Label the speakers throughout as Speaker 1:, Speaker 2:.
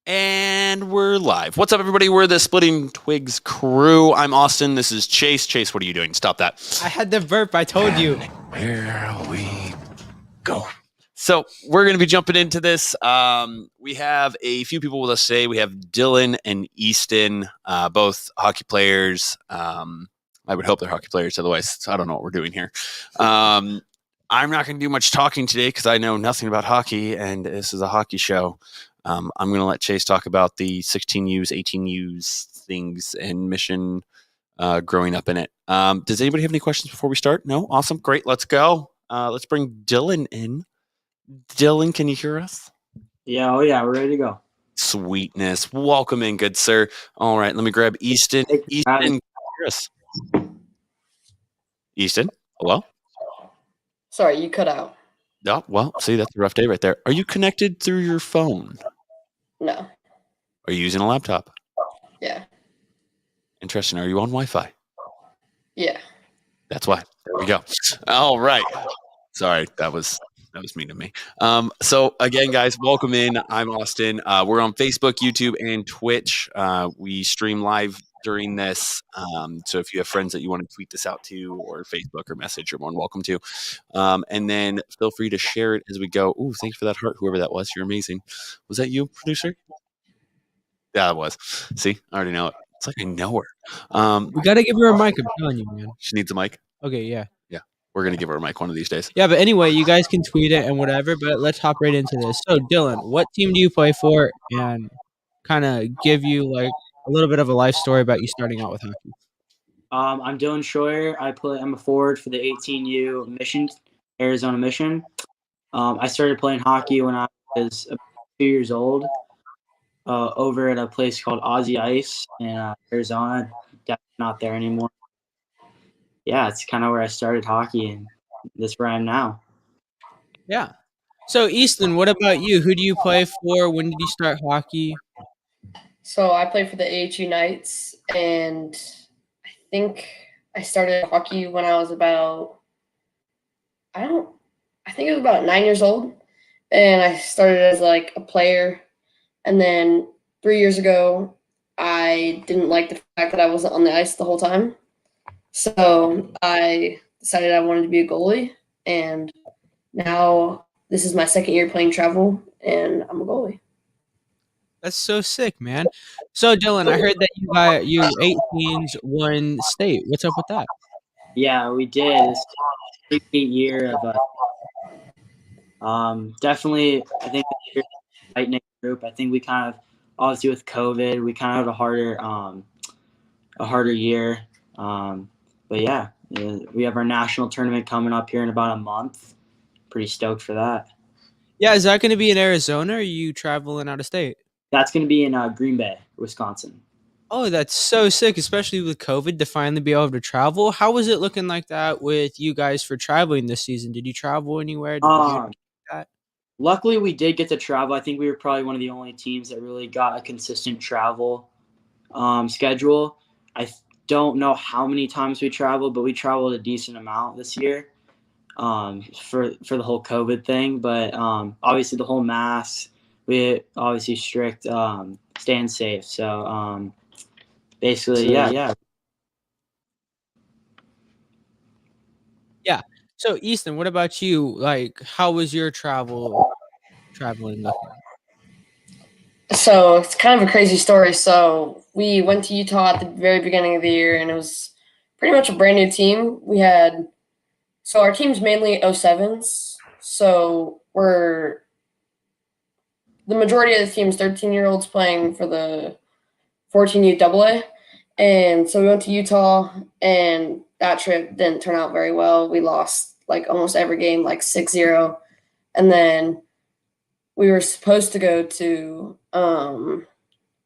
Speaker 1: And we're live. What's up, everybody? We're the Splittin Twigs crew. I'm Austin. This is Chase. Chase, what are you doing? Stop that.
Speaker 2: I had the burp. I told you.
Speaker 1: Here we go. So we're going to be jumping into this. We have a few people with us today. We have Dylan and Easton, both hockey players. I would hope they're hockey players. Otherwise, I don't know what we're doing here. I'm not going to do much talking today because I know nothing about hockey, and this is a hockey show. I'm going to let Chase talk about the 16Us, 18Us things and mission growing up in it. Does anybody have any questions before we start? No? Awesome. Great. Let's go. Let's bring Dylan in. Dylan, can you hear us?
Speaker 3: Yeah. Oh, yeah. We're ready to go.
Speaker 1: Sweetness. Welcome in, good sir. All right. Let me grab Easton. Easton, can you hear us? Easton, hello?
Speaker 4: Sorry, you cut out.
Speaker 1: Oh, well, see, that's a rough day right there. Are you connected through your phone?
Speaker 4: No.
Speaker 1: Are you using a laptop?
Speaker 4: Yeah.
Speaker 1: Interesting. Are you on Wi-Fi?
Speaker 4: Yeah.
Speaker 1: That's why. There we go. All right. Sorry, that was mean of me. So again, guys, welcome in. I'm Austin. We're on Facebook, YouTube, and Twitch. We stream live during this. So if you have friends that you want to tweet this out to, or Facebook or message, you're more than welcome to. And then feel free to share it as we go. Ooh, thanks for that heart, whoever that was. You're amazing. Was that you, producer? Yeah, it was. See, I already know it. It's like I know her.
Speaker 2: We got to give her a mic. I'm telling you, man.
Speaker 1: She needs a mic.
Speaker 2: Okay, yeah.
Speaker 1: We're going to give her a mic one of these days.
Speaker 2: Yeah, but anyway, you guys can tweet it and whatever, but let's hop right into this. So, Dylan, what team do you play for? And kind of give you like a little bit of a life story about you starting out with hockey.
Speaker 3: I'm Dylan Schroyer. I'm a forward for the 18U Mission, Arizona Mission. I started playing hockey when I was about 2 years old over at a place called Aussie Ice in Arizona. Definitely not there anymore. Yeah, it's kind of where I started hockey, and that's where I am now.
Speaker 2: Yeah. So, Easton, what about you? Who do you play for? When did you start hockey?
Speaker 4: So I played for the AHU Knights, and I think I started hockey when I was about, I think it was about 9 years old. And I started as like a player. And then 3 years ago, I didn't like the fact that I wasn't on the ice the whole time. So I decided I wanted to be a goalie, and now this is my second year playing travel, and I'm a goalie.
Speaker 2: That's so sick, man. So, Dylan, I heard that you 18s won state. What's up with that?
Speaker 3: Yeah, we did. It's a great year of definitely. I think a tight knit group. I think we kind of, obviously with COVID, we kind of had a harder year. But yeah, we have our national tournament coming up here in about a month. Pretty stoked for that.
Speaker 2: Yeah, is that going to be in Arizona, or are you traveling out of state?
Speaker 3: That's going to be in Green Bay, Wisconsin.
Speaker 2: Oh, that's so sick, especially with COVID, to finally be able to travel. How was it looking like that with you guys for traveling this season? Did you travel anywhere?
Speaker 3: Luckily, we did get to travel. I think we were probably one of the only teams that really got a consistent travel schedule. I don't know how many times we traveled, but we traveled a decent amount this year for the whole COVID thing. But obviously the whole mask, we obviously strict, staying safe. So basically, yeah.
Speaker 2: Yeah. So, Easton, what about you? Like, how was your traveling looking?
Speaker 4: So it's kind of a crazy story. So we went to Utah at the very beginning of the year, and it was pretty much a brand new team. So our team's mainly 07s. So the majority of the team's 13-year-olds playing for the 14U AA. And so we went to Utah, and that trip didn't turn out very well. We lost like almost every game, like 6-0. And then we were supposed to go to,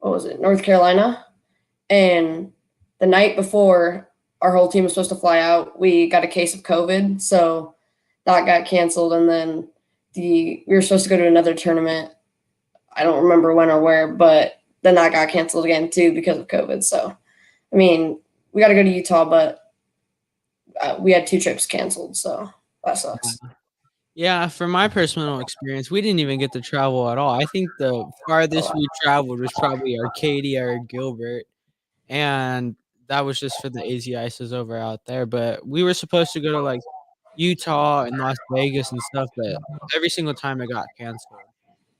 Speaker 4: North Carolina. And the night before our whole team was supposed to fly out, we got a case of COVID. So that got canceled. And then we were supposed to go to another tournament. I don't remember when or where, but then that got canceled again too because of COVID. So, I mean, we got to go to Utah, but we had 2 trips canceled. So that sucks.
Speaker 2: Yeah, from my personal experience, we didn't even get to travel at all. I think the farthest we traveled was probably Arcadia or Gilbert, and that was just for the AZ Ices over out there. But we were supposed to go to like Utah and Las Vegas and stuff, but every single time it got canceled.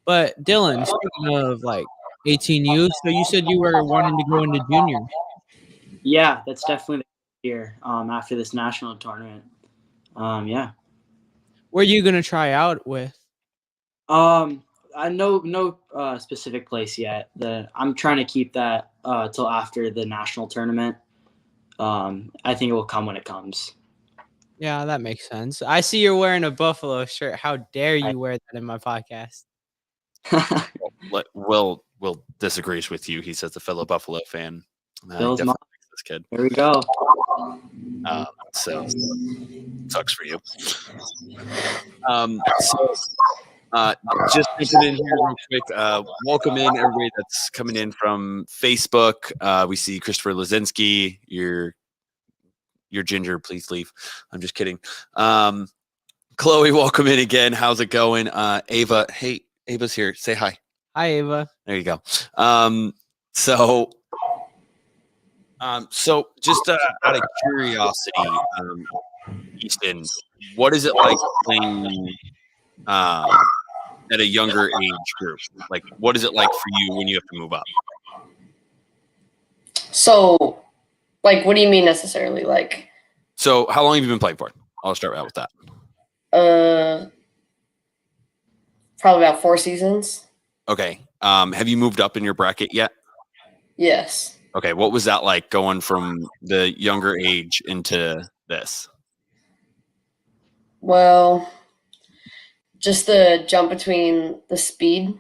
Speaker 2: But Dylan, speaking of like 18U, so you said you were wanting to go into junior.
Speaker 3: Yeah, that's definitely the year after this national tournament. Yeah.
Speaker 2: Where are you gonna try out with?
Speaker 3: I no specific place yet. I'm trying to keep that till after the national tournament. I think it will come when it comes.
Speaker 2: Yeah, that makes sense. I see you're wearing a Buffalo shirt. How dare you wear that in my podcast?
Speaker 1: Will disagrees with you. He says a fellow Buffalo fan.
Speaker 3: Bill's mom.
Speaker 1: This kid.
Speaker 3: There we go.
Speaker 1: So sucks for you. Just jumping in here real quick. Welcome in everybody that's coming in from Facebook. We see Christopher Lazinski. You're ginger. Please leave. I'm just kidding. Chloe, welcome in again. How's it going? Ava, hey, Ava's here. Say hi.
Speaker 2: Hi, Ava.
Speaker 1: There you go. So just out of curiosity, Easton, what is it like playing at a younger age group? Like, what is it like for you when you have to move up?
Speaker 4: So, like, what do you mean necessarily? Like,
Speaker 1: So how long have you been playing for? I'll start out with that.
Speaker 4: probably about 4 seasons.
Speaker 1: Okay. Have you moved up in your bracket yet?
Speaker 4: Yes.
Speaker 1: Okay. What was that like going from the younger age into this?
Speaker 4: Well, just the jump between the speed,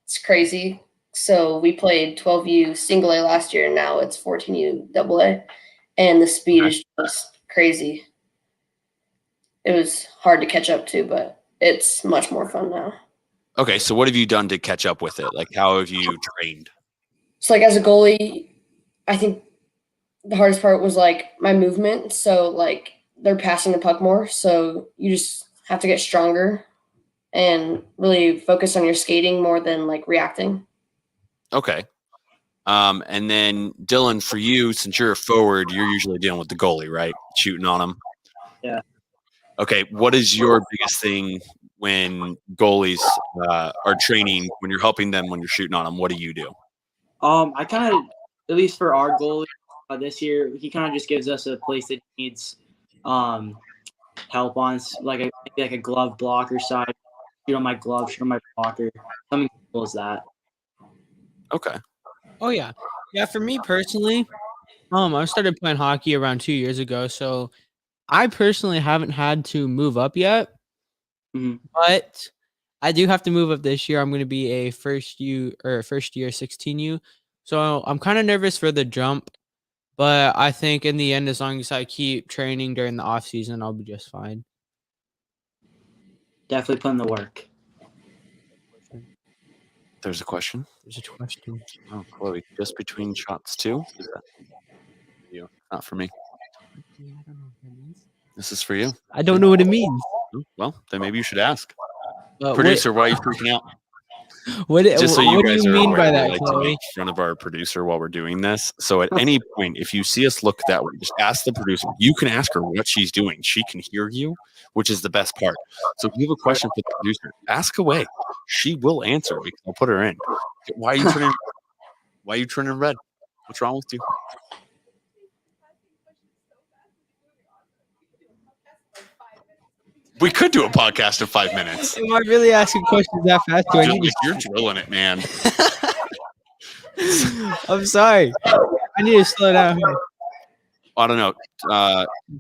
Speaker 4: it's crazy. So we played 12U single A last year, and now it's 14U double A, and the speed is just crazy. It was hard to catch up to, but it's much more fun now.
Speaker 1: Okay. So what have you done to catch up with it? Like, how have you trained?
Speaker 4: So, like, as a goalie, I think the hardest part was, like, my movement. So, like, they're passing the puck more, so you just have to get stronger and really focus on your skating more than, like, reacting.
Speaker 1: Okay. And then Dylan, for you, since you're a forward, you're usually dealing with the goalie, right? Shooting on him.
Speaker 3: Yeah.
Speaker 1: Okay. What is your biggest thing when goalies are training, when you're helping them, when you're shooting on them? What do you do?
Speaker 3: I kind of, at least for our goalie this year, he kind of just gives us a place that needs help on, like a glove blocker side. Shoot on my glove, shoot on my blocker. Something cool as that.
Speaker 1: Okay.
Speaker 2: Oh yeah, yeah. For me personally, I started playing hockey around 2 years ago, so I personally haven't had to move up yet.
Speaker 3: Mhm.
Speaker 2: But I do have to move up this year. I'm going to be a first year 16U, so I'm kind of nervous for the jump. But I think in the end, as long as I keep training during the off season, I'll be just fine.
Speaker 3: Definitely put in the work.
Speaker 1: There's a question.
Speaker 2: There's a question.
Speaker 1: Oh, Chloe, just between shots too? Is that for you? Not for me.
Speaker 2: I don't know what that means.
Speaker 1: This is for you.
Speaker 2: I don't know what it means.
Speaker 1: Oh, well, then maybe you should ask. Producer, why are you freaking out?
Speaker 2: What
Speaker 1: Just so you
Speaker 2: what do
Speaker 1: guys
Speaker 2: you
Speaker 1: are
Speaker 2: mean
Speaker 1: aware,
Speaker 2: by
Speaker 1: we
Speaker 2: that,
Speaker 1: like to
Speaker 2: Chloe?
Speaker 1: make fun of our producer while we're doing this. So at any point, if you see us look that way, just ask the producer. You can ask her what she's doing. She can hear you, which is the best part. So if you have a question for the producer, ask away. She will answer because I'll put her in. Why are you turning? Why are you turning red? What's wrong with you? We could do a podcast in 5 minutes.
Speaker 2: Am I really asking questions that fast? Do I need
Speaker 1: You're drilling it, man.
Speaker 2: I'm sorry. I need to slow down here.
Speaker 1: I don't know.
Speaker 2: It's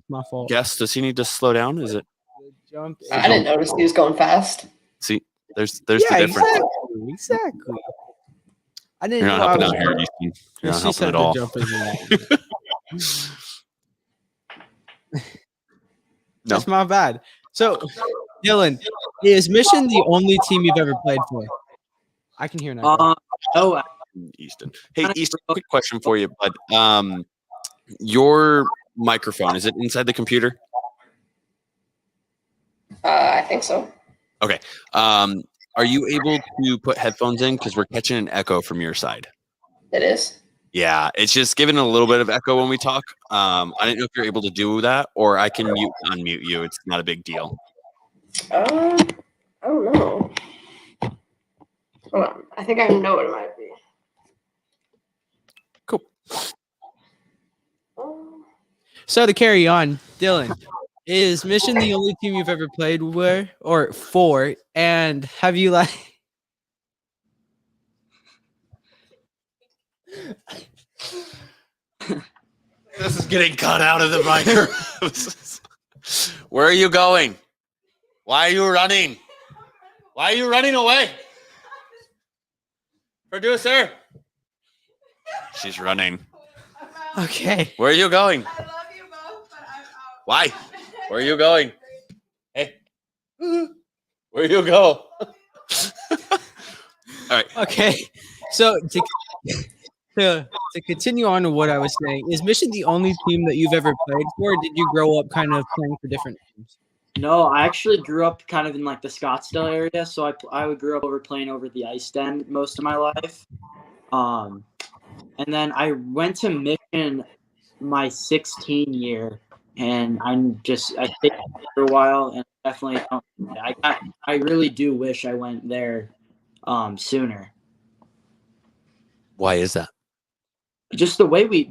Speaker 2: my fault.
Speaker 1: Guess, does he need to slow down? Is it?
Speaker 2: Jump
Speaker 4: I didn't notice he was going fast.
Speaker 1: See, there's the difference.
Speaker 2: Exactly. I didn't
Speaker 1: You're not
Speaker 2: know
Speaker 1: helping
Speaker 2: I
Speaker 1: out
Speaker 2: was-
Speaker 1: here. You're not
Speaker 2: She
Speaker 1: helping
Speaker 2: said
Speaker 1: at
Speaker 2: the
Speaker 1: all.
Speaker 2: jump is
Speaker 1: No.
Speaker 2: That's my bad. So, Dylan, is Mission the only team you've ever played for? I can hear now.
Speaker 3: No,
Speaker 1: Easton. Hey, Easton, quick question for you, bud. Your microphone, is it inside the computer?
Speaker 4: I think so.
Speaker 1: Okay. Are you able to put headphones in? Because we're catching an echo from your side.
Speaker 4: It is.
Speaker 1: Yeah, it's just giving a little bit of echo when we talk. I didn't know if you're able to do that, or I can unmute you. It's not a big deal.
Speaker 4: I don't know. Hold on. I think I know what it might be.
Speaker 1: Cool.
Speaker 2: So to carry on, Dylan, is Mission the only team you've ever played with or for? And have you like?
Speaker 1: This is getting cut out of the microphone. Where are you going? Why are you running? Why are you running away? Producer. She's running.
Speaker 2: Okay.
Speaker 1: Where are you going?
Speaker 5: I love you both, but I'm out.
Speaker 1: Why? Where are you going? Hey. Where you go? All right.
Speaker 2: Okay. So to continue on to what I was saying, is Mission the only team that you've ever played for? Or did you grow up kind of playing for different teams?
Speaker 3: No, I actually grew up kind of in like the Scottsdale area, so I grew up playing over the Ice Den most of my life. And then I went to Mission my 16 year, and I stayed for a while, and definitely I really do wish I went there sooner.
Speaker 1: Why is that?
Speaker 3: Just the way we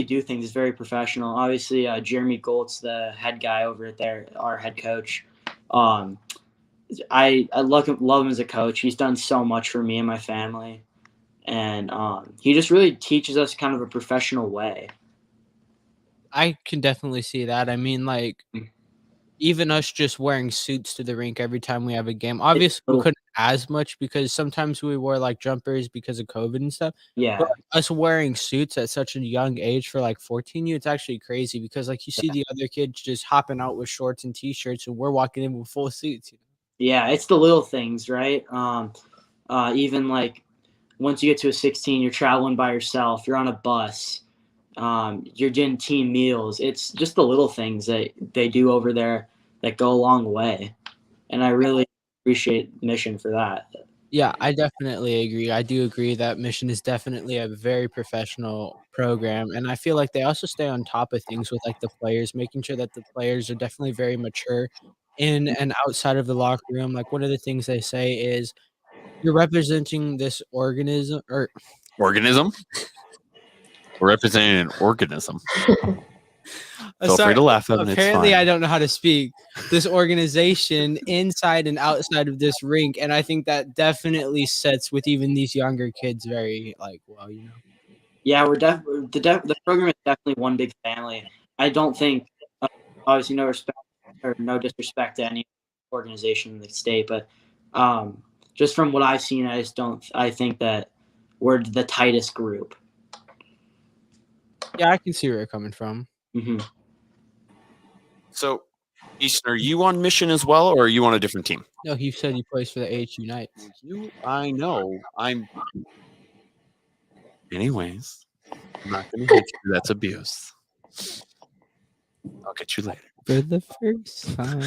Speaker 3: do things is very professional. Obviously, Jeremy Goltz, the head guy over there, our head coach. I love him as a coach. He's done so much for me and my family, and he just really teaches us kind of a professional way.
Speaker 2: I can definitely see that. I mean, like, even us just wearing suits to the rink every time we have a game. Obviously, we couldn't as much because sometimes we wore like jumpers because of COVID and stuff.
Speaker 3: Yeah.
Speaker 2: But us wearing suits at such a young age for like 14 years, it's actually crazy because like you see the other kids just hopping out with shorts and t-shirts and we're walking in with full suits. You know?
Speaker 3: Yeah, it's the little things, right? Even like once you get to a 16, you're traveling by yourself, you're on a bus, you're getting team meals. It's just the little things that they do over there that go a long way. And I really appreciate Mission for that.
Speaker 2: Yeah, I definitely agree. I do agree that Mission is definitely a very professional program. And I feel like they also stay on top of things with like the players, making sure that the players are definitely very mature in and outside of the locker room. Like one of the things they say is you're representing this organism.
Speaker 1: Organism? We're representing an organism. Feel free to laugh at it.
Speaker 2: Apparently, I don't know how to speak. This organization inside and outside of this rink, and I think that definitely sets with even these younger kids very like well, you know.
Speaker 3: Yeah, the program is definitely one big family. I don't think, obviously, no respect or no disrespect to any organization in the state, but just from what I've seen, I think that we're the tightest group.
Speaker 2: Yeah, I can see where you're coming from.
Speaker 3: Mm-hmm.
Speaker 1: So, Easton, are you on Mission as well, or are you on a different team?
Speaker 2: No, he said he plays for the AHU Knights.
Speaker 1: I know. Anyways, I'm not going to hit you. That's abuse. I'll get you later.
Speaker 2: For the first time.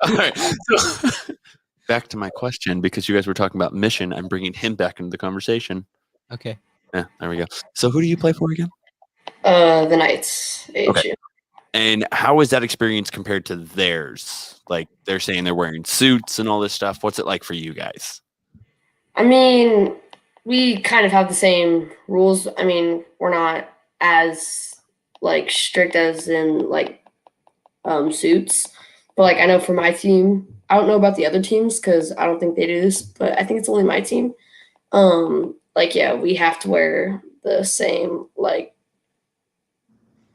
Speaker 1: All right. So, back to my question, because you guys were talking about Mission. I'm bringing him back into the conversation.
Speaker 2: Okay.
Speaker 1: Yeah, there we go. So who do you play for again?
Speaker 4: The Knights. AHU.
Speaker 1: Okay. And how is that experience compared to theirs? Like they're saying they're wearing suits and all this stuff. What's it like for you guys?
Speaker 4: I mean, we kind of have the same rules. I mean, we're not as like strict as in like suits. But like I know for my team, I don't know about the other teams because I don't think they do this, but I think it's only my team. Like, yeah, we have to wear the same, like,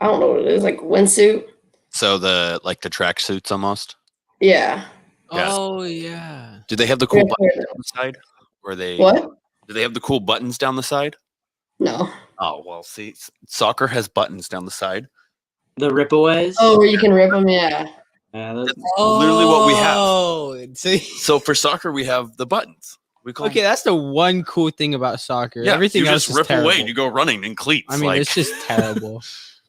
Speaker 4: I don't know what it is, like windsuit.
Speaker 1: So the track suits almost?
Speaker 4: Yeah.
Speaker 1: Yes.
Speaker 2: Oh, yeah.
Speaker 1: Do they have the cool buttons down the side? Or
Speaker 4: What?
Speaker 1: Do they have the cool buttons down the side?
Speaker 4: No.
Speaker 1: Oh, well, see, soccer has buttons down the side.
Speaker 3: The ripaways.
Speaker 4: Oh, where you can rip them, yeah.
Speaker 3: Yeah,
Speaker 1: That's literally what we have.
Speaker 2: Oh, see?
Speaker 1: So for soccer, we have the buttons. We call
Speaker 2: Okay, that's the one cool thing about soccer.
Speaker 1: yeah,
Speaker 2: Everything
Speaker 1: you
Speaker 2: else
Speaker 1: just
Speaker 2: is
Speaker 1: rip
Speaker 2: terrible.
Speaker 1: away and you go running in cleats.
Speaker 2: I mean, it's just terrible.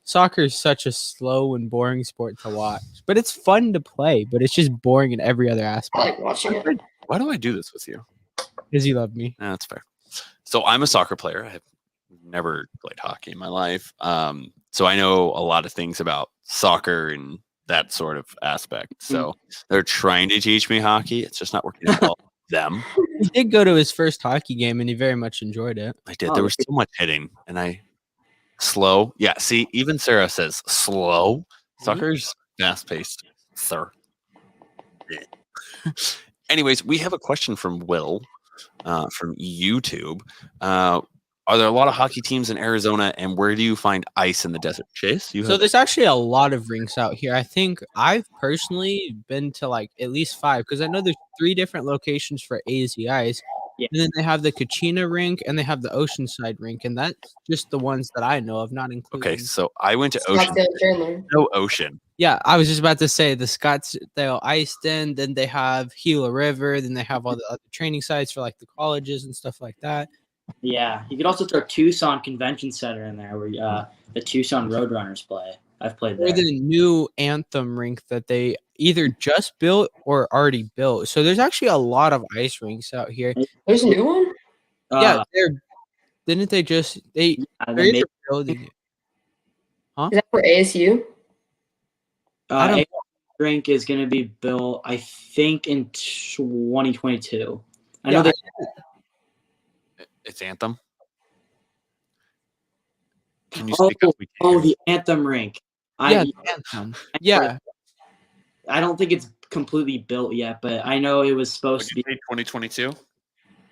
Speaker 2: soccer is such a slow and boring sport to watch, but it's fun to play. But it's just boring in every other
Speaker 4: I
Speaker 2: aspect.
Speaker 4: like watching it.
Speaker 1: Why do I do this with you?
Speaker 2: Because you love me.
Speaker 1: That's fair. So I'm a soccer player. I have never played hockey in my life. So I know a lot of things about soccer and that sort of aspect. So they're trying to teach me hockey. It's just not working out well for them.
Speaker 2: He did go to his first hockey game, and he very much enjoyed it.
Speaker 1: I did. There was so much hitting, and slow. Yeah. See, even Sarah says slow. Soccer's fast paced, sir. Yeah. Anyways, we have a question from Will from YouTube. Are there a lot of hockey teams in Arizona, and where do you find ice in the desert? Chase,
Speaker 2: So there's actually a lot of rinks out here. I think I've personally been to like at least 5 because I know there's 3 different locations for AZ Ice.
Speaker 3: Yeah.
Speaker 2: And then they have the Kachina rink and they have the Oceanside rink, and that's just the ones that I know of, not including.
Speaker 1: Okay, so I went to Ocean.
Speaker 4: Scottsdale Chandler.
Speaker 1: No Ocean.
Speaker 2: Yeah, I was just about to say the Scottsdale Ice Den, then they have Gila River, then they have all the other training sites for like the colleges and stuff like that.
Speaker 3: Yeah, you could also throw Tucson Convention Center in there where the Tucson Roadrunners play. I've played
Speaker 2: Or
Speaker 3: there.
Speaker 2: the new Anthem rink that they either just built or already built. So there's actually a lot of ice rinks out here.
Speaker 4: There's a new one?
Speaker 2: Yeah, didn't they just they're
Speaker 3: they
Speaker 2: either building it.
Speaker 4: Is that for ASU?
Speaker 2: I don't-
Speaker 3: rink is going to be built, I think, in 2022. I
Speaker 2: Yeah,
Speaker 3: know that.
Speaker 1: It's Anthem. Can you speak up? We can't
Speaker 3: Oh,
Speaker 1: hear
Speaker 3: the Anthem rink.
Speaker 2: Yeah, Anthem. Yeah.
Speaker 3: I don't think it's completely built yet, but I know it was supposed to be.
Speaker 1: 2022.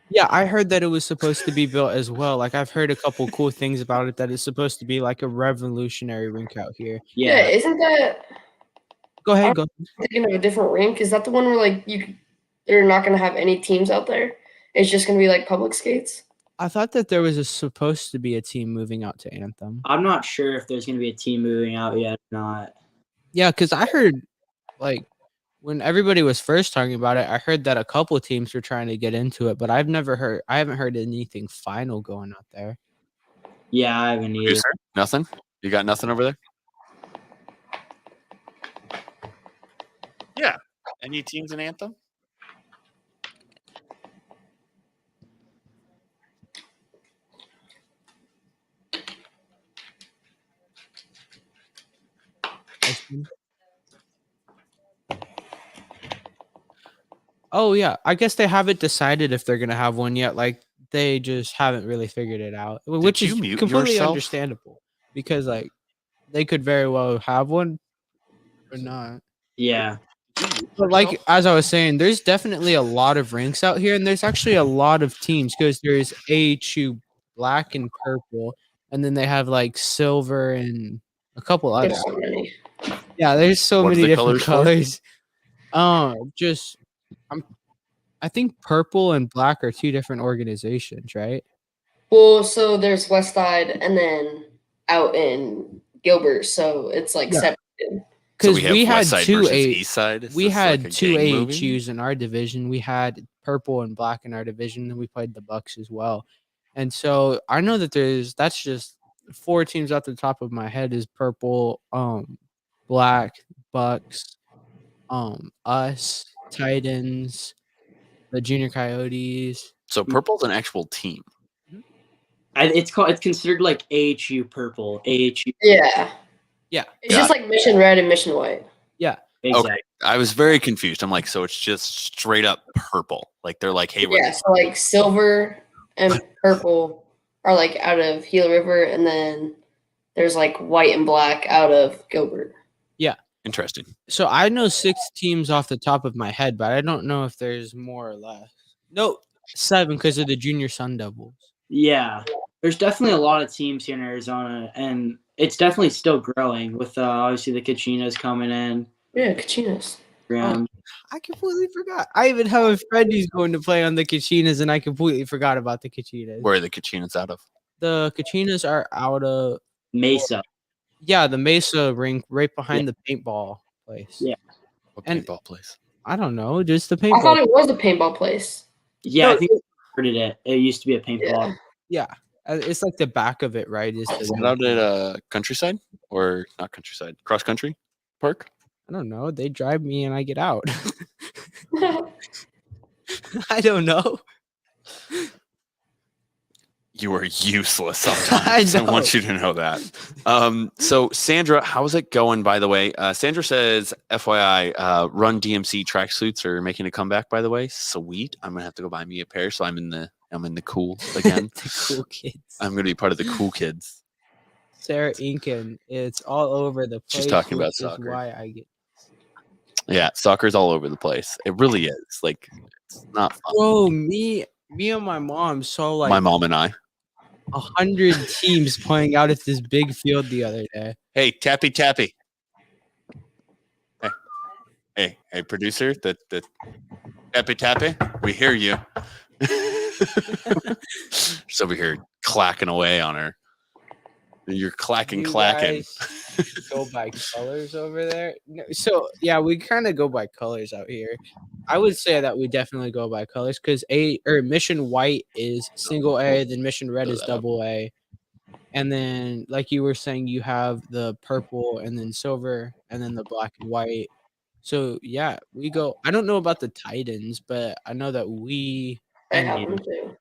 Speaker 2: Yeah, I heard that it was supposed to be built as well. Like I've heard a couple cool things about it, that it's supposed to be like a revolutionary rink out here.
Speaker 4: Yeah, isn't that
Speaker 2: Go ahead, go.
Speaker 4: thinking of a different rink? Is that the one where like they're not gonna have any teams out there? It's just gonna be like public skates?
Speaker 2: I thought that there was supposed to be a team moving out to Anthem.
Speaker 3: I'm not sure if there's going to be a team moving out yet or not.
Speaker 2: Yeah, because I heard like when everybody was first talking about it, I heard that a couple teams were trying to get into it, but I haven't heard anything final going out there.
Speaker 3: Yeah, I haven't either.
Speaker 1: Producer? Nothing? You got nothing over there? Yeah. Any teams in Anthem?
Speaker 2: Oh yeah, I guess they haven't decided if they're gonna have one yet. Like they just haven't really figured it out, which
Speaker 1: you
Speaker 2: is
Speaker 1: mute
Speaker 2: completely
Speaker 1: yourself?
Speaker 2: understandable because like they could very well have one or not.
Speaker 3: Yeah.
Speaker 2: But like as I was saying, there's definitely a lot of rinks out here, and there's actually a lot of teams because there's AHU black and purple, and then they have like silver and a couple others.
Speaker 4: There's so many.
Speaker 2: Yeah, there's so
Speaker 1: What are
Speaker 2: many
Speaker 1: the
Speaker 2: different
Speaker 1: colors
Speaker 2: colors. I think purple and black are 2 different organizations, right?
Speaker 4: Well, so there's West Side and then out in Gilbert, so it's like
Speaker 2: Yeah.
Speaker 4: separated.
Speaker 2: Because
Speaker 1: have
Speaker 2: we had
Speaker 1: West Side
Speaker 2: 2
Speaker 1: versus
Speaker 2: A.
Speaker 1: East Side. Is
Speaker 2: We
Speaker 1: this
Speaker 2: had
Speaker 1: like a
Speaker 2: 2
Speaker 1: gang movie?
Speaker 2: AHUs in our division. We had purple and black in our division, and we played the Bucks as well. And so I know that that's just 4 teams off the top of my head is purple, black, Bucks, us, Titans, the Junior Coyotes.
Speaker 1: So purple's an actual team.
Speaker 3: It's considered like AHU purple. AHU.
Speaker 4: Yeah.
Speaker 2: Yeah.
Speaker 4: It's just like Mission Red and Mission White.
Speaker 2: Yeah.
Speaker 3: Exactly.
Speaker 1: Okay. I was very confused. I'm like, so it's just straight up purple. Like they're like, hey, we're
Speaker 4: Yeah, so like silver and purple are like out of Gila River, and then there's like white and black out of Gilbert.
Speaker 1: interesting.
Speaker 2: So I know 6 teams off the top of my head, but I don't know if there's more or less. No, 7 because of the Junior Sun Devils.
Speaker 3: Yeah. There's definitely a lot of teams here in Arizona, and it's definitely still growing with obviously the Kachinas coming in.
Speaker 4: Yeah, Kachinas.
Speaker 3: Around.
Speaker 2: I completely forgot. I even have a friend who's going to play on the Kachinas, and I completely forgot about the Kachinas.
Speaker 1: Where are the Kachinas out of?
Speaker 2: The Kachinas are out of
Speaker 3: Mesa.
Speaker 2: the Mesa rink right behind the paintball place.
Speaker 3: Yeah.
Speaker 1: What
Speaker 2: And-
Speaker 1: paintball place?
Speaker 2: I don't know, just the
Speaker 4: I thought
Speaker 2: paintball.
Speaker 4: it was a painball place.
Speaker 3: Yeah,
Speaker 2: No,
Speaker 3: I think I heard it. It used to be a paintball.
Speaker 2: Yeah. It's like the back of it, right? Is
Speaker 1: Is that out at Countryside or not Countryside? Cross Country Park?
Speaker 2: I don't know. They drive me and I get out. I don't know.
Speaker 1: You are useless sometimes. I want you to know that. So Sandra, how's it going, by the way? Sandra says, FYI, Run DMC tracksuits are making a comeback, by the way. Sweet. I'm gonna have to go buy me a pair, so I'm in the cool again.
Speaker 2: The cool kids.
Speaker 1: I'm gonna be part of the cool kids.
Speaker 2: Sarah Incan, it's all over the place.
Speaker 1: She's talking about
Speaker 2: which is
Speaker 1: soccer.
Speaker 2: Why I get
Speaker 1: Yeah, soccer's all over the place. It really is. Like, it's not fun.
Speaker 2: Bro, me and my mom saw like
Speaker 1: My mom and I.
Speaker 2: 100 teams playing out at this big field the other day.
Speaker 1: Hey, Tappy Tappy. Hey, producer, the Tappy Tappy, we hear you. She's over here clacking away on her. You're clacking.
Speaker 2: Guys go by colors over there. No, so yeah, we kind of go by colors out here. I would say that we definitely go by colors because Mission White is single A, then Mission Red is double A, and then like you were saying, you have the purple and then silver and then the black and white. So yeah, we go. I don't know about the Titans, but I know that we.
Speaker 4: I have them too.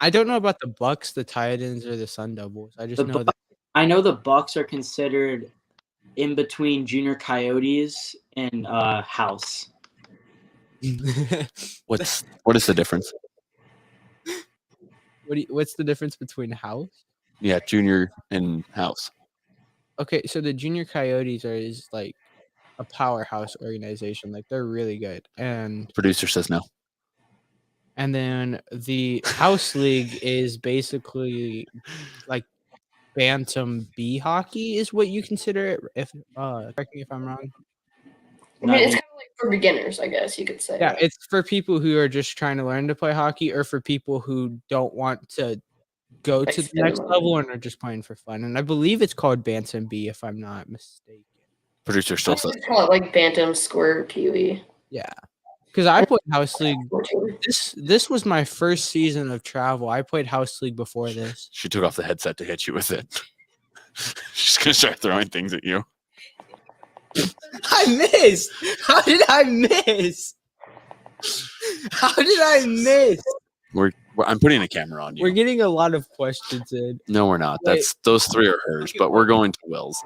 Speaker 2: I don't know about the Bucks, the Titans, or the Sun Devils. I just know that.
Speaker 3: I know the Bucks are considered in between Junior Coyotes and House.
Speaker 1: What is the difference?
Speaker 2: What's the difference between House?
Speaker 1: Yeah, Junior and House.
Speaker 2: Okay, so the Junior Coyotes is like a powerhouse organization. Like they're really good, and
Speaker 1: Producer says no.
Speaker 2: And then the House League is basically like Bantam B hockey is what you consider it. If correct me if I'm wrong.
Speaker 4: I mean, it's kind of like for beginners, I guess you could say.
Speaker 2: Yeah, it's for people who are just trying to learn to play hockey, or for people who don't want to go to the next level and are just playing for fun. And I believe it's called Bantam B, if I'm not mistaken.
Speaker 1: Producer still says.
Speaker 4: It's called like Bantam Square Pee-wee.
Speaker 2: Yeah. Because I played House League. This was my first season of travel. I played House League before this.
Speaker 1: She took off the headset to hit you with it. She's gonna start throwing things at you.
Speaker 2: I missed. How did I miss? How did I miss?
Speaker 1: I'm putting a camera on you.
Speaker 2: We're getting a lot of questions in.
Speaker 1: No, we're not. Those three are hers, but we're going to Will's.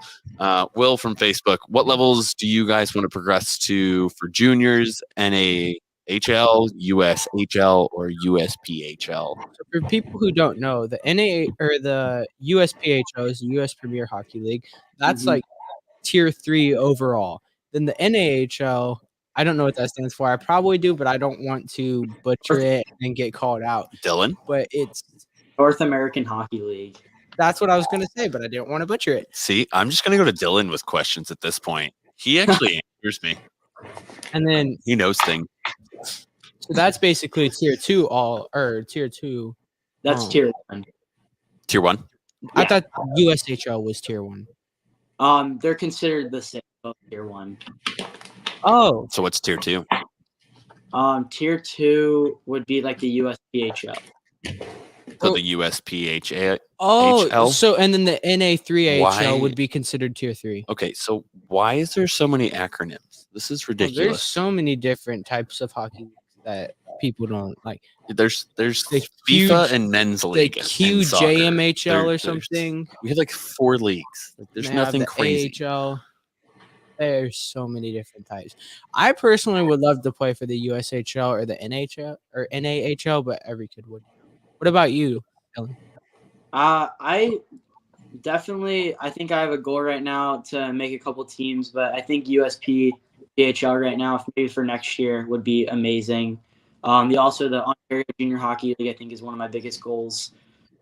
Speaker 1: Will from Facebook. What levels do you guys want to progress to for juniors? NAHL, USHL, or USPHL?
Speaker 2: So for people who don't know, the NA or the USPHL is the US Premier Hockey League. That's like tier 3 overall. Then the NAHL, I don't know what that stands for. I probably do, but I don't want to butcher it and get called out.
Speaker 1: Dylan?
Speaker 2: But it's
Speaker 3: North American Hockey League.
Speaker 2: That's what I was going to say, but I didn't want to butcher it.
Speaker 1: See, I'm just going to go to Dylan with questions at this point. He actually answers me.
Speaker 2: And then
Speaker 1: he knows things.
Speaker 2: So that's basically tier 2 tier 2.
Speaker 3: That's tier 1.
Speaker 1: Tier 1?
Speaker 2: I thought USHL was tier 1.
Speaker 3: They're considered the same, tier 1.
Speaker 2: Oh.
Speaker 1: So what's tier 2?
Speaker 3: Tier 2 would be like the USPHL.
Speaker 1: So the USPHL?
Speaker 2: Oh, so and then the NA3AHL would be considered tier 3.
Speaker 1: Okay, so why is there so many acronyms? This is ridiculous.
Speaker 2: There's so many different types of hockey leagues that people don't like.
Speaker 1: There's FIFA and men's league.
Speaker 2: The QJMHL or something.
Speaker 1: We have like 4 leagues. Like, there's nothing crazy.
Speaker 2: AHL. There's so many different types. I personally would love to play for the USHL or the NHL or NAHL, but every kid would. What about you, Ellen?
Speaker 3: I think I have a goal right now to make a couple teams, but I think USPHL right now, maybe for next year, would be amazing. The Ontario Junior Hockey League, I think, is one of my biggest goals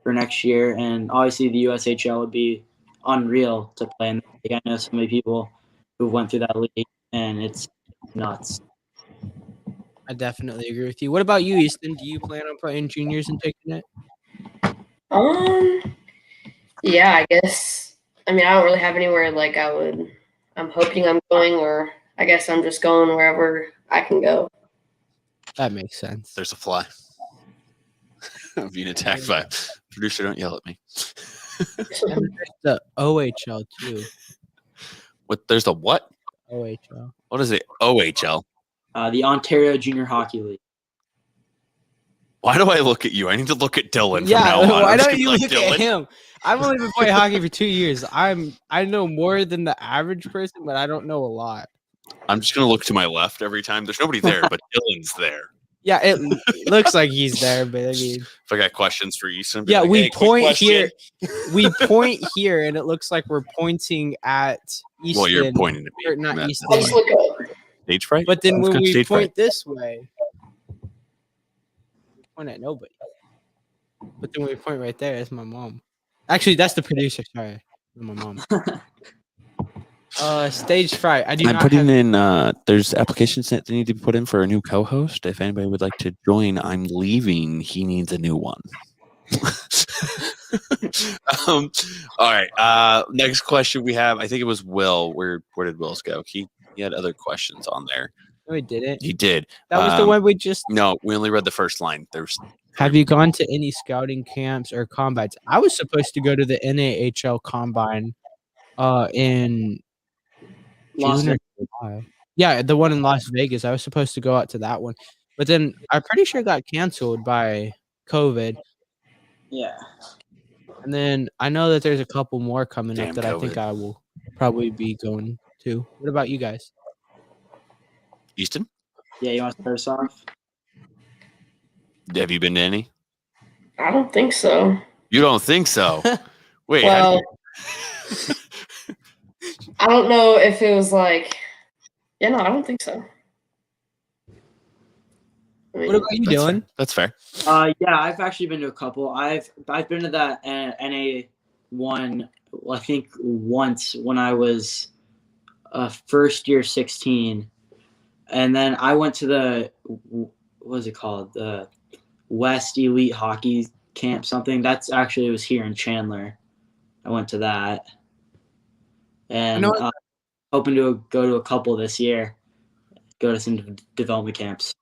Speaker 3: for next year, and obviously the USHL would be unreal to play in. I know so many people who went through that league, and it's nuts.
Speaker 2: I definitely agree with you. What about you, Easton? Do you plan on playing juniors and taking it?
Speaker 4: Yeah, I guess. I mean, I don't really have anywhere like I'm hoping I'm going, or I guess I'm just going wherever I can go.
Speaker 2: That makes sense.
Speaker 1: There's a fly. I'm being attacked by producer. Don't yell at me.
Speaker 2: And there's the OHL too.
Speaker 1: What? There's a what?
Speaker 2: OHL.
Speaker 1: What is it? OHL.
Speaker 3: The Ontario Junior Hockey League.
Speaker 1: Why do I look at you? I need to look at Dylan from
Speaker 2: Yeah,
Speaker 1: now on.
Speaker 2: why
Speaker 1: I'm just
Speaker 2: don't you
Speaker 1: gonna be
Speaker 2: look
Speaker 1: like,
Speaker 2: at
Speaker 1: Dylan?
Speaker 2: him? I've only been playing hockey for 2 years. I know more than the average person, but I don't know a lot.
Speaker 1: I'm just gonna look to my left every time. There's nobody there, but Dylan's there.
Speaker 2: Yeah, it looks like he's there, but I mean,
Speaker 1: If I got questions for Easton,
Speaker 2: yeah, we
Speaker 1: "Hey, quick
Speaker 2: point
Speaker 1: question."
Speaker 2: here. We point here, and it looks like we're pointing at Easton.
Speaker 1: Well, you're pointing at me.
Speaker 2: or not
Speaker 1: Matt.
Speaker 2: Easton.
Speaker 4: I'll just look up.
Speaker 1: Stage fright.
Speaker 2: But then
Speaker 1: Let's
Speaker 2: when
Speaker 1: go
Speaker 2: we
Speaker 1: stage
Speaker 2: point
Speaker 1: fright.
Speaker 2: this way, we point at nobody. But then we point right there, that's my mom. Actually, that's the producer. Sorry, my mom. Stage fright. I do
Speaker 1: I'm
Speaker 2: not
Speaker 1: putting
Speaker 2: have.
Speaker 1: in. There's applications that need to be put in for a new co-host. If anybody would like to join, I'm leaving. He needs a new one. All right. Next question we have. I think it was Will. Where did Will's go? He had other questions on there.
Speaker 2: No, we didn't.
Speaker 1: He did.
Speaker 2: That was the one we just.
Speaker 1: No, we only read the first line. There's.
Speaker 2: Have you gone to any scouting camps or combines? I was supposed to go to the NAHL combine in
Speaker 3: Las
Speaker 2: June or July. Yeah, the one in Las Vegas. I was supposed to go out to that one. But then I'm pretty sure it got canceled by COVID.
Speaker 3: Yeah.
Speaker 2: And then I know that there's a couple more coming
Speaker 1: Damn
Speaker 2: up that I think
Speaker 1: COVID.
Speaker 2: I will probably be going to. What about you guys?
Speaker 1: Easton,
Speaker 3: Yeah, you want to start us off?
Speaker 1: have you been to any?
Speaker 4: I don't think so.
Speaker 1: You don't think so? Wait.
Speaker 4: Well, I don't know if it was like. Yeah, no, I don't think so. I mean,
Speaker 2: What about you, Dylan?
Speaker 1: That's fair.
Speaker 3: Yeah, I've actually been to a couple. I've been to that NA one. I think once when I was first year 16, and then I went to the what was it called, the West Elite Hockey Camp something. That's actually, it was here in Chandler. I went to that, and hoping to go to a couple this year. Go to some development camps.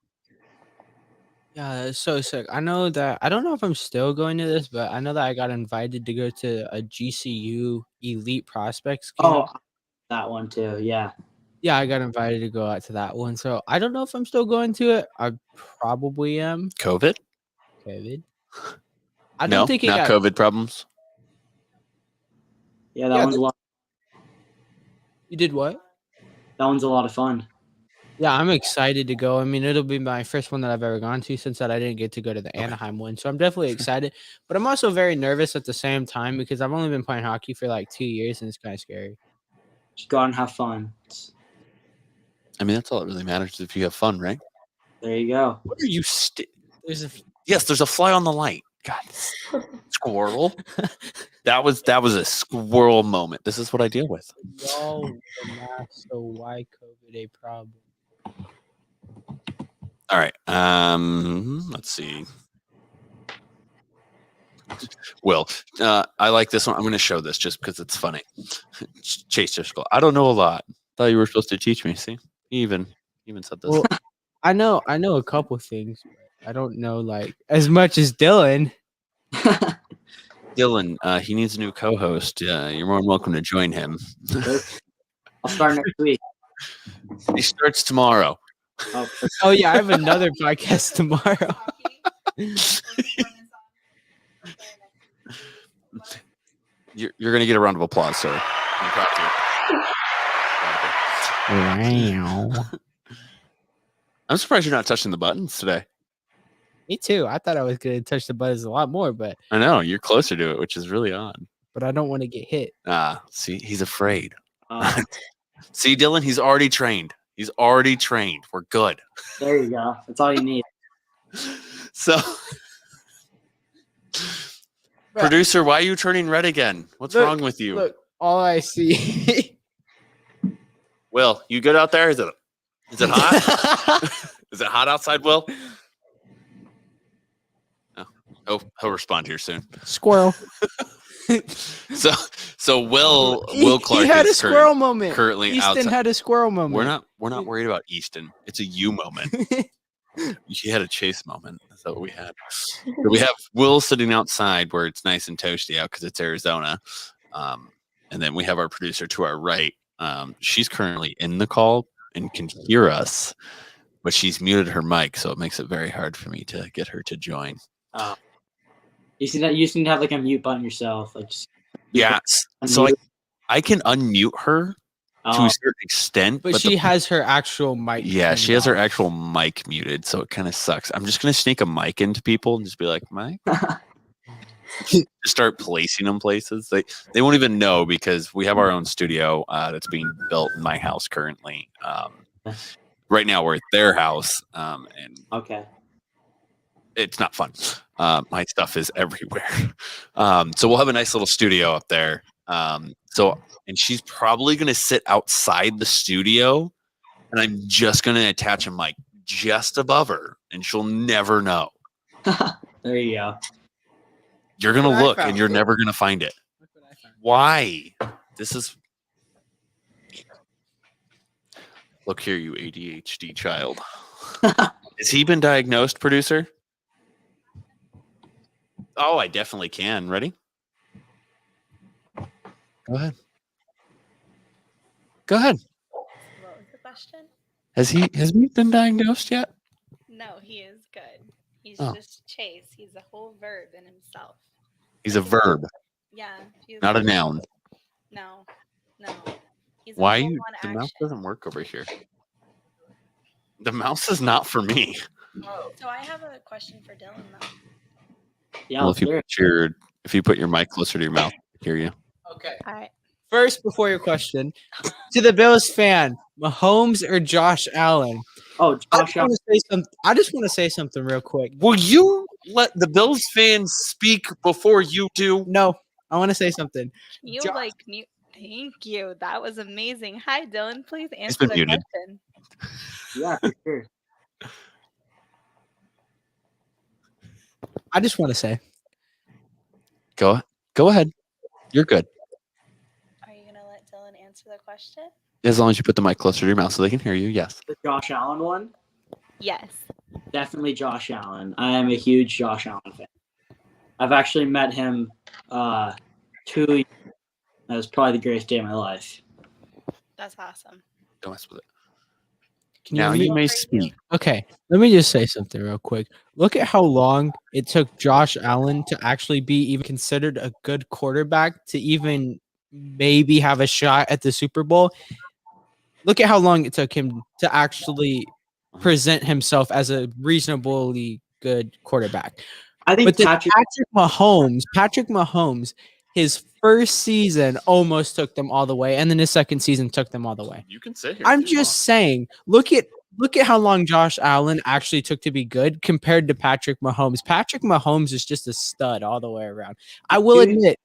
Speaker 2: Yeah, that's so sick. I know that I don't know if I'm still going to this, but I know that I got invited to go to a GCU Elite Prospects camp.
Speaker 3: Oh, that one too. Yeah.
Speaker 2: Yeah, I got invited to go out to that one. So I don't know if I'm still going to it. I probably am.
Speaker 1: COVID?
Speaker 2: COVID. I
Speaker 1: No,
Speaker 2: don't think it
Speaker 1: not
Speaker 2: got
Speaker 1: COVID problems.
Speaker 3: Yeah, that
Speaker 2: Yeah,
Speaker 3: one's a lot.
Speaker 2: You did what?
Speaker 3: That one's a lot of fun.
Speaker 2: Yeah, I'm excited to go. I mean, it'll be my first one that I've ever gone to since that I didn't get to go to the Anaheim one. So I'm definitely excited, but I'm also very nervous at the same time because I've only been playing hockey for like 2 years and it's kind of scary.
Speaker 3: Just go out and have fun.
Speaker 1: I mean, that's all that really matters if you have fun, right?
Speaker 3: There you go.
Speaker 1: What are you?
Speaker 2: There's
Speaker 1: Yes, there's a fly on the light. God, squirrel. That was a squirrel moment. This is what I deal with.
Speaker 2: y'all were not, so why COVID a problem?
Speaker 1: All right. Let's see. Will, I like this one. I'm going to show this just because it's funny. Chase your skull. I don't know a lot. Thought you were supposed to teach me. See, he even said this.
Speaker 2: Well, I know a couple things. But I don't know like as much as Dylan.
Speaker 1: Dylan, he needs a new co-host. You're more than welcome to join him.
Speaker 3: I'll start next week.
Speaker 1: He starts tomorrow.
Speaker 3: Oh,
Speaker 2: Oh yeah, I have another podcast tomorrow.
Speaker 1: You're going to get a round of applause, sir.
Speaker 2: Wow.
Speaker 1: I'm surprised you're not touching the buttons today.
Speaker 2: Me too. I thought I was gonna touch the buttons a lot more, but
Speaker 1: I know you're closer to it, which is really odd.
Speaker 2: I don't want to get hit.
Speaker 1: See, he's afraid.
Speaker 3: uh,
Speaker 1: See, Dylan, he's already trained. He's already trained. We're good.
Speaker 3: there you go. That's all you need.
Speaker 1: So, producer, why are you turning red again? What's
Speaker 2: Look,
Speaker 1: wrong with you?
Speaker 2: Look, all I see.
Speaker 1: Will, you good out there? Is it hot? Is it hot outside, Will? Oh, he'll respond here soon.
Speaker 2: Squirrel.
Speaker 1: So Will Clark
Speaker 2: he had a
Speaker 1: is
Speaker 2: squirrel moment.
Speaker 1: currently
Speaker 2: Easton
Speaker 1: outside.
Speaker 2: had a squirrel moment.
Speaker 1: We're not worried about Easton. It's a you moment. You had a Chase moment. That's what we had. So we have Will sitting outside where it's nice and toasty out because it's Arizona. And then we have our producer to our right. She's currently in the call and can hear us, but she's muted her mic, so it makes it very hard for me to get her to join.
Speaker 3: You see that? You just need to have like a mute button yourself. Like just
Speaker 1: Yeah. So I can unmute her to
Speaker 3: Oh,
Speaker 1: a certain extent,
Speaker 2: But she has her actual mic.
Speaker 1: yeah, she has her
Speaker 2: turned off.
Speaker 1: actual mic muted, so it kind of sucks. I'm just gonna sneak a mic into people and just be like, Mike. Just start placing them places. They won't even know because we have our own studio that's being built in my house currently. Right now we're at their house, and
Speaker 3: okay.
Speaker 1: it's not fun. My stuff is everywhere. So we'll have a nice little studio up there. And she's probably gonna sit outside the studio, and I'm just gonna attach a mic just above her, and she'll never know.
Speaker 3: There you go.
Speaker 1: You're gonna
Speaker 2: That's what I
Speaker 1: look, and
Speaker 2: found.
Speaker 1: you're never gonna find it.
Speaker 2: That's what I found.
Speaker 1: Why? This is. Look here, you ADHD child. Has he been diagnosed, producer? Oh, I definitely can. Ready? Go ahead. Go ahead.
Speaker 5: What was the question?
Speaker 1: Has he been diagnosed yet?
Speaker 5: No, he is good. He's
Speaker 1: Oh.
Speaker 5: just Chase. He's a whole verb in himself.
Speaker 1: He's a verb,
Speaker 5: Yeah. He's
Speaker 1: not a noun.
Speaker 5: No. He's
Speaker 1: Why
Speaker 5: a
Speaker 1: you?
Speaker 5: full-on
Speaker 1: The mouse
Speaker 5: action.
Speaker 1: doesn't work over here. The mouse is not for me.
Speaker 5: So I have a question for Dylan though.
Speaker 3: Yeah,
Speaker 1: Well,
Speaker 3: let's hear it.
Speaker 1: if you put your mic closer to your mouth, I can hear you.
Speaker 2: Okay.
Speaker 5: All right.
Speaker 2: First, before your question, to the Bills fan, Mahomes or Josh Allen?
Speaker 3: Oh,
Speaker 2: I
Speaker 3: Josh
Speaker 2: just want to say something. I just want to say something real quick.
Speaker 1: Will you let the Bills fans speak before you do?
Speaker 2: No, I want to say something.
Speaker 5: Can you
Speaker 2: Josh-
Speaker 5: like mute? Thank you. That was amazing. Hi, Dylan. Please
Speaker 1: been
Speaker 5: answer the
Speaker 1: muted.
Speaker 5: question.
Speaker 3: Yeah, for sure.
Speaker 2: I just want to say,
Speaker 1: Go ahead. You're good.
Speaker 5: Are you gonna let Dylan answer the question?
Speaker 1: As long as you put the mic closer to your mouth so they can hear you. Yes.
Speaker 3: The Josh Allen one?
Speaker 5: Yes.
Speaker 3: Definitely Josh Allen. I am a huge Josh Allen fan. I've actually met him 2 years. That was probably the greatest day of my life.
Speaker 5: That's awesome.
Speaker 1: Don't mess with it.
Speaker 2: can
Speaker 1: Now
Speaker 2: you hear
Speaker 1: you
Speaker 2: me?
Speaker 1: may speak.
Speaker 2: Okay, let me just say something real quick. Look at how long it took Josh Allen to actually be even considered a good quarterback to even maybe have a shot at the Super Bowl. Look at how long it took him to actually present himself as a reasonably good quarterback.
Speaker 3: I think
Speaker 2: But then
Speaker 3: Patrick.
Speaker 2: Patrick Mahomes, his first season almost took them all the way, and then his second season took them all the way.
Speaker 1: You can sit here.
Speaker 2: I'm just saying, look at how long Josh Allen actually took to be good compared to Patrick Mahomes. Patrick Mahomes is just a stud all the way around. I will
Speaker 3: Dude.
Speaker 2: admit,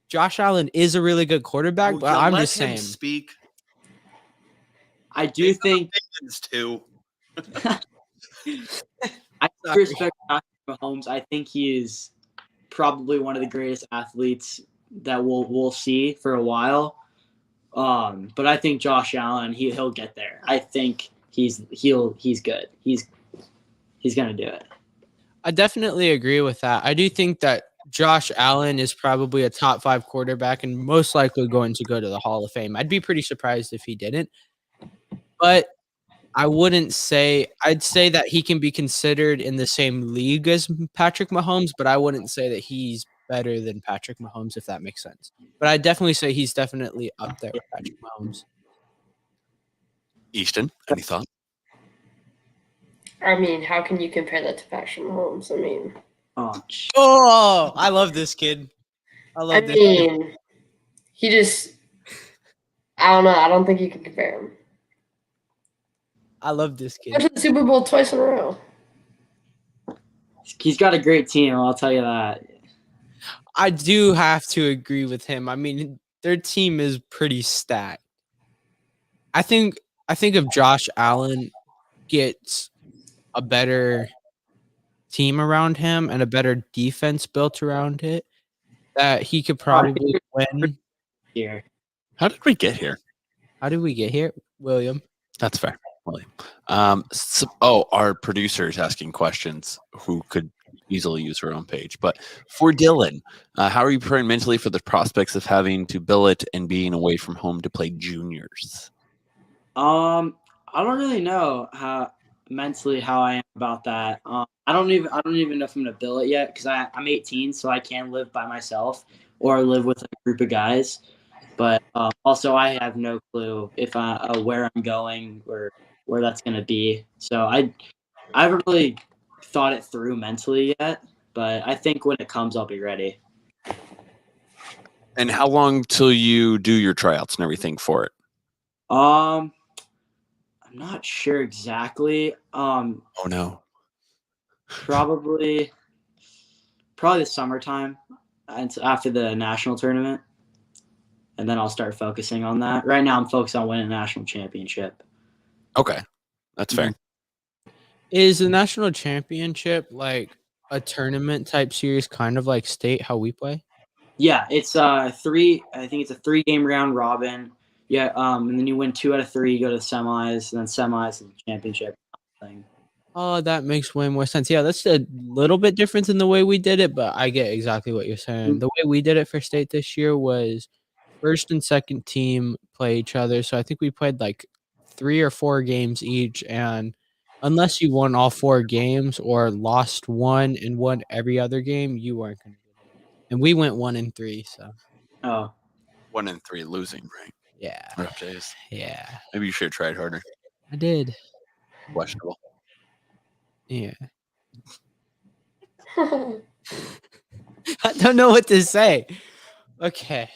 Speaker 2: Josh Allen is a really good quarterback, but I'm just saying.
Speaker 1: Speak.
Speaker 3: I do think
Speaker 1: Too.
Speaker 3: I respect Patrick Mahomes. I think he is probably one of the greatest athletes that we'll see for a while. But I think Josh Allen, he'll get there. I think he's good. He's gonna do it.
Speaker 2: I definitely agree with that. I do think that Josh Allen is probably a top 5 quarterback and most likely going to go to the Hall of Fame. I'd be pretty surprised if he didn't. But I wouldn't say – I'd say that he can be considered in the same league as Patrick Mahomes, but I wouldn't say that he's better than Patrick Mahomes, if that makes sense. But I'd definitely say he's definitely up there with Patrick Mahomes.
Speaker 1: Easton, any thought?
Speaker 4: I mean, how can you compare that to Patrick Mahomes? I mean,
Speaker 2: Oh, I love this kid. I love this kid.
Speaker 4: he just – I don't know. I don't think you can compare him.
Speaker 2: I love this kid.
Speaker 4: Went to the Super Bowl twice in a row.
Speaker 3: He's got a great team. I'll tell you that.
Speaker 2: I do have to agree with him. I mean, their team is pretty stacked. I think if Josh Allen gets a better team around him and a better defense built around it, that he could probably win.
Speaker 3: Here,
Speaker 1: How did we get here?
Speaker 2: How did we get here, William?
Speaker 1: That's fair. Our producer is asking questions who could easily use her own page. But for Dylan, how are you preparing mentally for the prospects of having to billet and being away from home to play juniors?
Speaker 3: I don't really know how mentally how I am about that. I don't even know if I'm gonna bill it yet because I'm 18, so I can live by myself or live with a group of guys. But also, I have no clue if where I'm going or where that's gonna be. So I haven't really thought it through mentally yet. But I think when it comes, I'll be ready.
Speaker 1: And how long till you do your tryouts and everything for it?
Speaker 3: I'm not sure exactly.
Speaker 1: Oh no.
Speaker 3: Probably the summertime after the national tournament. And then I'll start focusing on that. Right now, I'm focused on winning a national championship.
Speaker 1: Okay. That's fair.
Speaker 2: Is the national championship like a tournament type series, kind of like state how we play?
Speaker 3: Yeah, it's I think it's a 3-game round robin. Yeah, and then you win 2 out of 3, you go to the semis, and then semis and championship thing.
Speaker 2: Oh, that makes way more sense. Yeah, that's a little bit different than the way we did it, but I get exactly what you're saying. The way we did it for state this year was first and second team play each other. So I think we played like 3 or 4 games each, and unless you won all 4 games or lost one and won every other game, you weren't going to get it. And we went 1-3, so.
Speaker 3: Oh.
Speaker 1: 1-3 losing, right?
Speaker 2: Yeah.
Speaker 1: Rough days.
Speaker 2: Yeah.
Speaker 1: Maybe you should have tried harder.
Speaker 2: I did.
Speaker 1: Questionable.
Speaker 2: Yeah. I don't know what to say. Okay.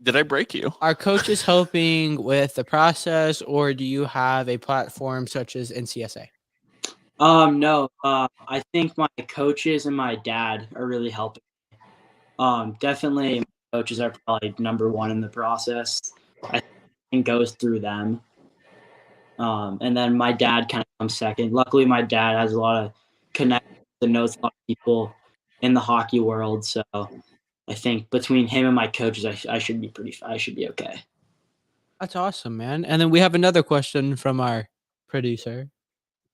Speaker 1: Did I break you?
Speaker 2: Are coaches helping with the process, or do you have a platform such as NCSA?
Speaker 3: No. I think my coaches and my dad are really helping. Definitely, my coaches are probably number one in the process. I think goes through them. And then my dad kind of comes second. Luckily, my dad has a lot of connections and knows a lot of people in the hockey world. So I think between him and my coaches, I should be okay.
Speaker 2: That's awesome, man. And then we have another question from our producer.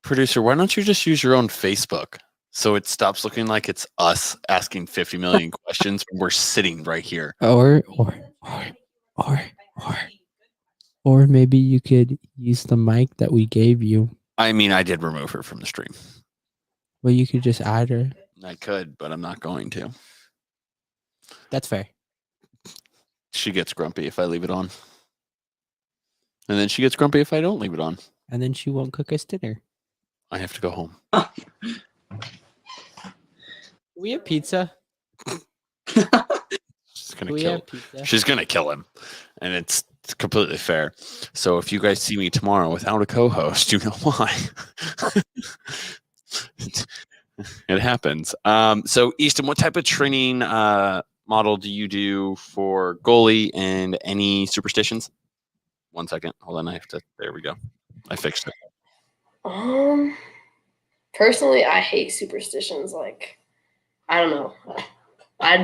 Speaker 1: Producer, why don't you just use your own Facebook so it stops looking like it's us asking 50 million questions when we're sitting right here?
Speaker 2: Or maybe you could use the mic that we gave you.
Speaker 1: I mean, I did remove her from the stream.
Speaker 2: Well, you could just add her.
Speaker 1: I could, but I'm not going to.
Speaker 2: That's fair.
Speaker 1: She gets grumpy if I leave it on. And then she gets grumpy if I don't leave it on.
Speaker 2: And then she won't cook us dinner.
Speaker 1: I have to go home.
Speaker 2: We have pizza.
Speaker 1: She's gonna kill him. And it's completely fair. So if you guys see me tomorrow without a co-host, you know why. It happens. So Easton, what type of training model do you do for goalie and any superstitions? 1 second. Hold on. There we go. I fixed it.
Speaker 4: Personally, I hate superstitions. Like, I don't know. I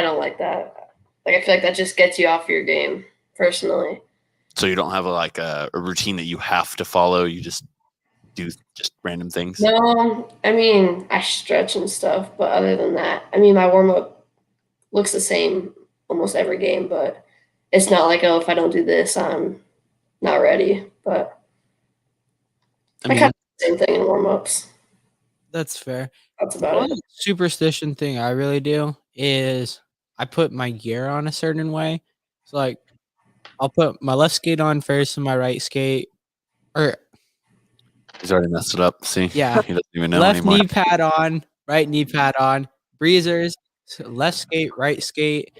Speaker 4: don't like that. Like, I feel like that just gets you off your game, personally.
Speaker 1: So you don't have a routine that you have to follow? You just do just random things?
Speaker 4: No, I mean, I stretch and stuff, but other than that, I mean, my warm-up looks the same almost every game, but it's not like, oh, if I don't do this, I'm not ready. But I kind of do the same thing in warm-ups.
Speaker 2: That's fair.
Speaker 4: That's about it.
Speaker 2: Superstition thing I really do is I put my gear on a certain way. So, like, I'll put my left skate on first and my right skate. Or
Speaker 1: he's already messed it up. See?
Speaker 2: Yeah.
Speaker 1: He doesn't even know
Speaker 2: left
Speaker 1: anymore.
Speaker 2: knee pad on, right knee pad on. Breezers, left skate, right skate.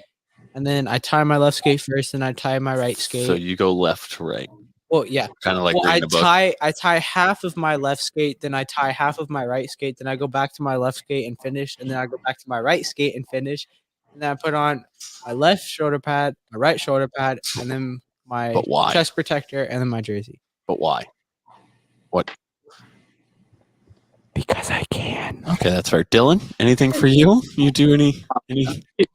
Speaker 2: And then I tie my left skate first and I tie my right skate.
Speaker 1: So you go left to right.
Speaker 2: Well, yeah.
Speaker 1: Kind of like
Speaker 2: I
Speaker 1: reading a book.
Speaker 2: tie half of my left skate, then I tie half of my right skate, then I go back to my left skate and finish, and then I go back to my right skate and finish, and then I put on my left shoulder pad, my right shoulder pad, and then my chest protector, and then my jersey.
Speaker 1: But why? What?
Speaker 2: Because I can.
Speaker 1: Okay, that's fair. Dylan, anything for you? You do any?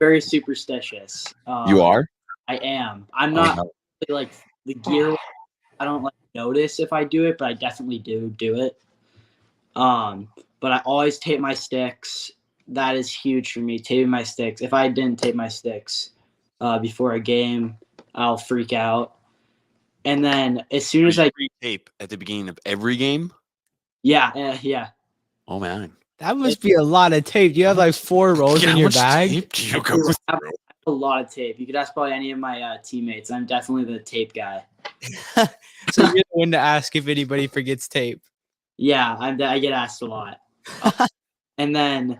Speaker 3: Very superstitious.
Speaker 1: You are?
Speaker 3: I am. I'm not really, like the gear. I don't like notice if I do it, but I definitely do it. But I always tape my sticks. That is huge for me, taping my sticks. If I didn't tape my sticks before a game, I'll freak out. And then as soon as I
Speaker 1: tape at the beginning of every game.
Speaker 3: yeah.
Speaker 1: Oh man,
Speaker 2: That must be a lot of tape. Do you have like 4 rolls in your bag?
Speaker 1: Tape do you go
Speaker 3: I have
Speaker 1: through?
Speaker 3: a lot of tape. You could ask probably any of my teammates. I'm definitely the tape guy.
Speaker 2: So you're the one to ask if anybody forgets tape.
Speaker 3: Yeah, I get asked a lot. And then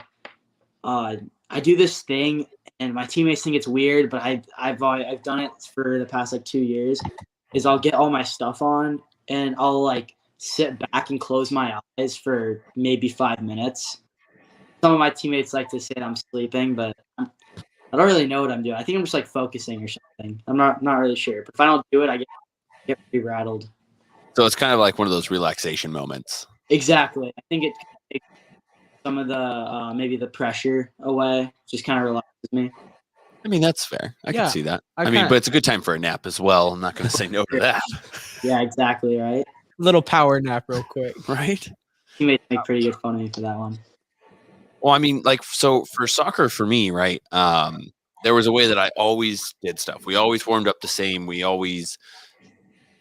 Speaker 3: I do this thing, and my teammates think it's weird, but I've done it for the past like 2 years. Is I'll get all my stuff on, and I'll like sit back and close my eyes for maybe 5 minutes. Some of my teammates like to say I'm sleeping, but I don't really know what I'm doing. I think I'm just like focusing or something. I'm not really sure. But if I don't do it, I get pretty rattled.
Speaker 1: So it's kind of like one of those relaxation moments.
Speaker 3: Exactly. I think it takes some of the maybe the pressure away. Just kind of relaxes me.
Speaker 1: I mean, that's fair. I
Speaker 2: Yeah,
Speaker 1: can see that.
Speaker 2: I
Speaker 1: I mean,
Speaker 2: kinda-
Speaker 1: but it's a good time for a nap as well. I'm not going to say no to that.
Speaker 3: Yeah, exactly right.
Speaker 2: Little power nap real quick.
Speaker 1: Right?
Speaker 3: Teammates make pretty good fun of me for that one.
Speaker 1: Well, I mean, like, so for soccer, for me, right? There was a way that I always did stuff. We always warmed up the same. We always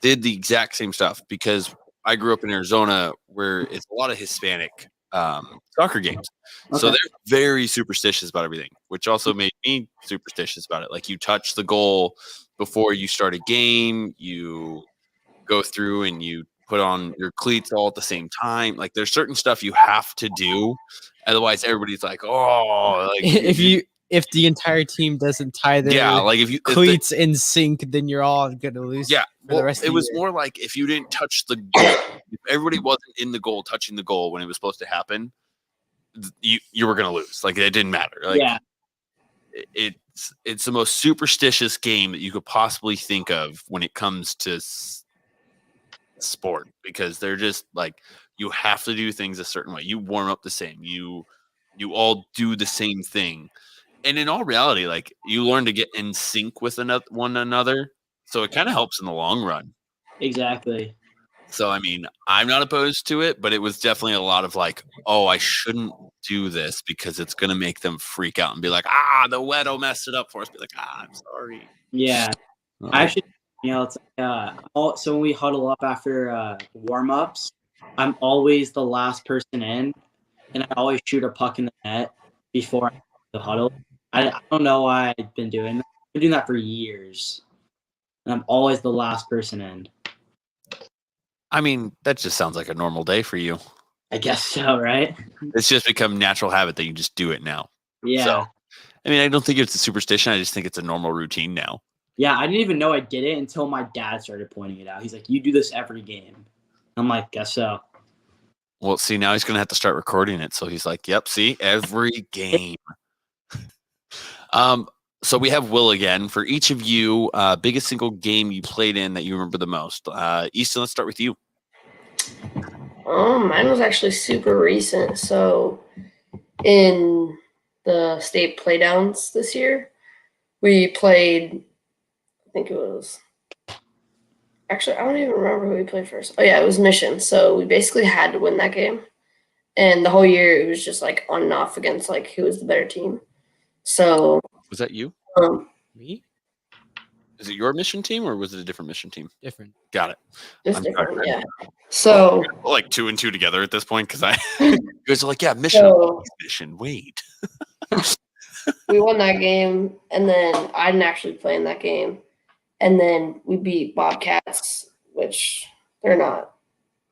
Speaker 1: did the exact same stuff because I grew up in Arizona where it's a lot of Hispanic soccer games. So
Speaker 3: Okay.
Speaker 1: they're very superstitious about everything, which also made me superstitious about it. Like you touch the goal before you start a game, you go through and you put on your cleats all at the same time. Like there's certain stuff you have to do. Otherwise everybody's like, oh, like
Speaker 2: if the entire team doesn't tie their
Speaker 1: yeah, like if you
Speaker 2: cleats in sync, then you're all gonna lose.
Speaker 1: yeah,
Speaker 2: for the rest of
Speaker 1: it
Speaker 2: the
Speaker 1: was
Speaker 2: year.
Speaker 1: more like if you didn't touch the goal, if everybody wasn't in the goal touching the goal when it was supposed to happen, you were gonna lose. Like it didn't matter. Like
Speaker 3: Yeah.
Speaker 1: It's the most superstitious game that you could possibly think of when it comes to sport because they're just like you have to do things a certain way. You warm up the same. You all do the same thing. And in all reality, like you learn to get in sync with one another. So it kind of helps in the long run.
Speaker 3: Exactly.
Speaker 1: So, I mean, I'm not opposed to it, but it was definitely a lot of like, oh, I shouldn't do this because it's going to make them freak out and be like, the Wedo messed it up for us. Be like, I'm sorry.
Speaker 3: Yeah. I actually, it's like, so when we huddle up after warm-ups, I'm always the last person in, and I always shoot a puck in the net before the huddle. I don't know why I've been doing that. I've been doing that for years, and I'm always the last person in.
Speaker 1: I mean, that just sounds like a normal day for you.
Speaker 3: I guess so, right?
Speaker 1: It's just become natural habit that you just do it now.
Speaker 3: Yeah.
Speaker 1: So, I mean, I don't think it's a superstition. I just think it's a normal routine now.
Speaker 3: Yeah, I didn't even know I did it until my dad started pointing it out. He's like, you do this every game. I'm like, guess so.
Speaker 1: Well, see, now he's going to have to start recording it. So he's like, yep, see, every game. So we have Will again. For each of you, biggest single game you played in that you remember the most. Easton, let's start with you.
Speaker 4: Mine was actually super recent. So in the state playdowns this year, we played, I think it was, actually, I don't even remember who we played first. Oh, yeah, it was Mission. So we basically had to win that game. And the whole year, it was just like on and off against like who was the better team. So
Speaker 1: Was that you?
Speaker 2: Me?
Speaker 1: Is it your mission team or was it a different mission team?
Speaker 2: Different.
Speaker 1: Got it.
Speaker 4: just
Speaker 1: I'm
Speaker 4: different,
Speaker 1: sorry.
Speaker 4: yeah. So
Speaker 1: We're like 2 and 2 together at this point because you guys are like, yeah, mission.
Speaker 4: So-
Speaker 1: Mission. Wait.
Speaker 4: we won that game, and then I didn't actually play in that game. And then we beat Bobcats, which they're not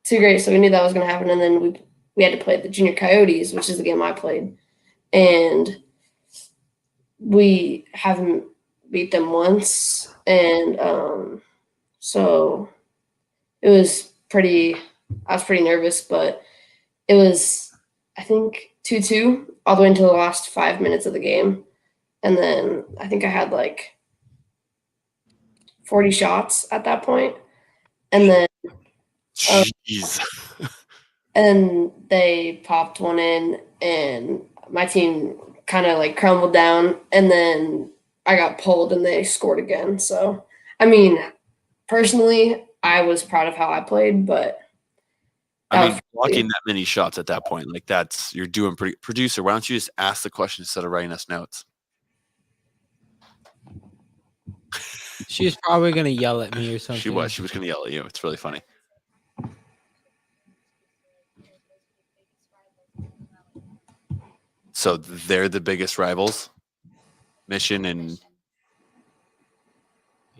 Speaker 4: too great, so we knew that was going to happen. And then we had to play the Junior Coyotes, which is the game I played. And we haven't beat them once. And so it was I was pretty nervous, but it was, I think, 2-2 all the way until the last 5 minutes of the game. And then I think I had like 40 shots at that point. And then
Speaker 1: Jeez.
Speaker 4: and they popped one in, and my team kind of like crumbled down. And then I got pulled and they scored again. So, I mean, personally, I was proud of how I played, but
Speaker 1: I mean, blocking that many shots at that point, like you're doing pretty. Producer, why don't you just ask the question instead of writing us notes?
Speaker 2: She's probably gonna yell at me or something.
Speaker 1: She was gonna yell at you. It's really funny. So they're the biggest rivals, Mission and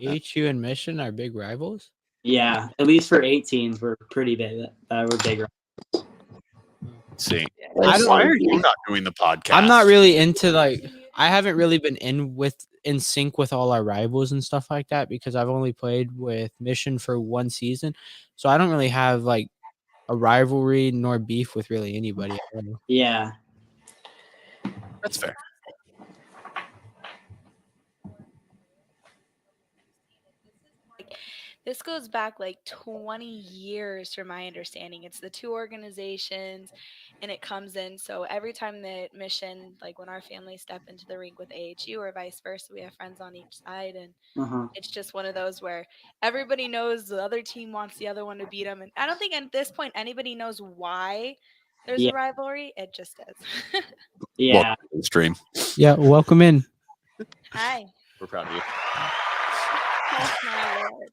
Speaker 2: HU and Mission are big rivals.
Speaker 3: Yeah, at least for 18s, we're pretty big. We're big.
Speaker 1: See,
Speaker 2: I don't-
Speaker 1: why are you not doing the podcast?
Speaker 2: I'm not really into I haven't really been in sync with all our rivals and stuff like that because I've only played with Mission for one season, so I don't really have like a rivalry nor beef with really anybody.
Speaker 3: Yeah.
Speaker 1: That's fair.
Speaker 5: This goes back like 20 years from my understanding. It's the two organizations and it comes in. So every time that Mission, like when our families step into the rink with AHU or vice versa, we have friends on each side. And it's just one of those where everybody knows the other team wants the other one to beat them. And I don't think at this point anybody knows why there's a rivalry. It just is.
Speaker 3: Yeah.
Speaker 1: Welcome to the stream.
Speaker 2: Yeah, welcome in.
Speaker 5: Hi.
Speaker 1: We're proud of you.
Speaker 5: Oh my Lord.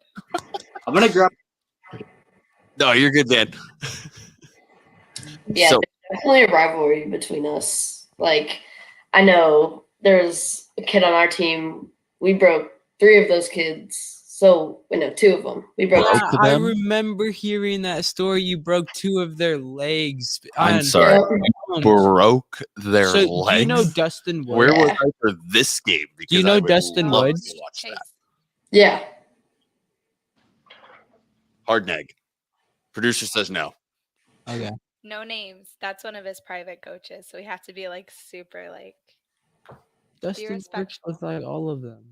Speaker 3: I'm going to grab.
Speaker 1: No, you're good, Dan.
Speaker 4: Yeah,
Speaker 1: So,
Speaker 4: there's definitely a rivalry between us. Like, I know there's a kid on our team. We broke 3 of those kids. So, 2 of them. We broke.
Speaker 2: Yeah, I remember hearing that story. You broke 2 of their legs.
Speaker 1: I'm sorry. Broke their
Speaker 2: So,
Speaker 1: legs.
Speaker 2: do you know Dustin Woods?
Speaker 1: Where was I for this game? Because
Speaker 2: Do you know
Speaker 1: I would
Speaker 2: Dustin
Speaker 1: love
Speaker 2: Woods?
Speaker 1: to watch that.
Speaker 4: Yeah.
Speaker 1: Hard neg. Producer says no.
Speaker 2: Okay.
Speaker 5: No names. That's one of his private coaches. So we have to be like super like.
Speaker 2: Dustin works
Speaker 5: respectful.
Speaker 2: with like all of them.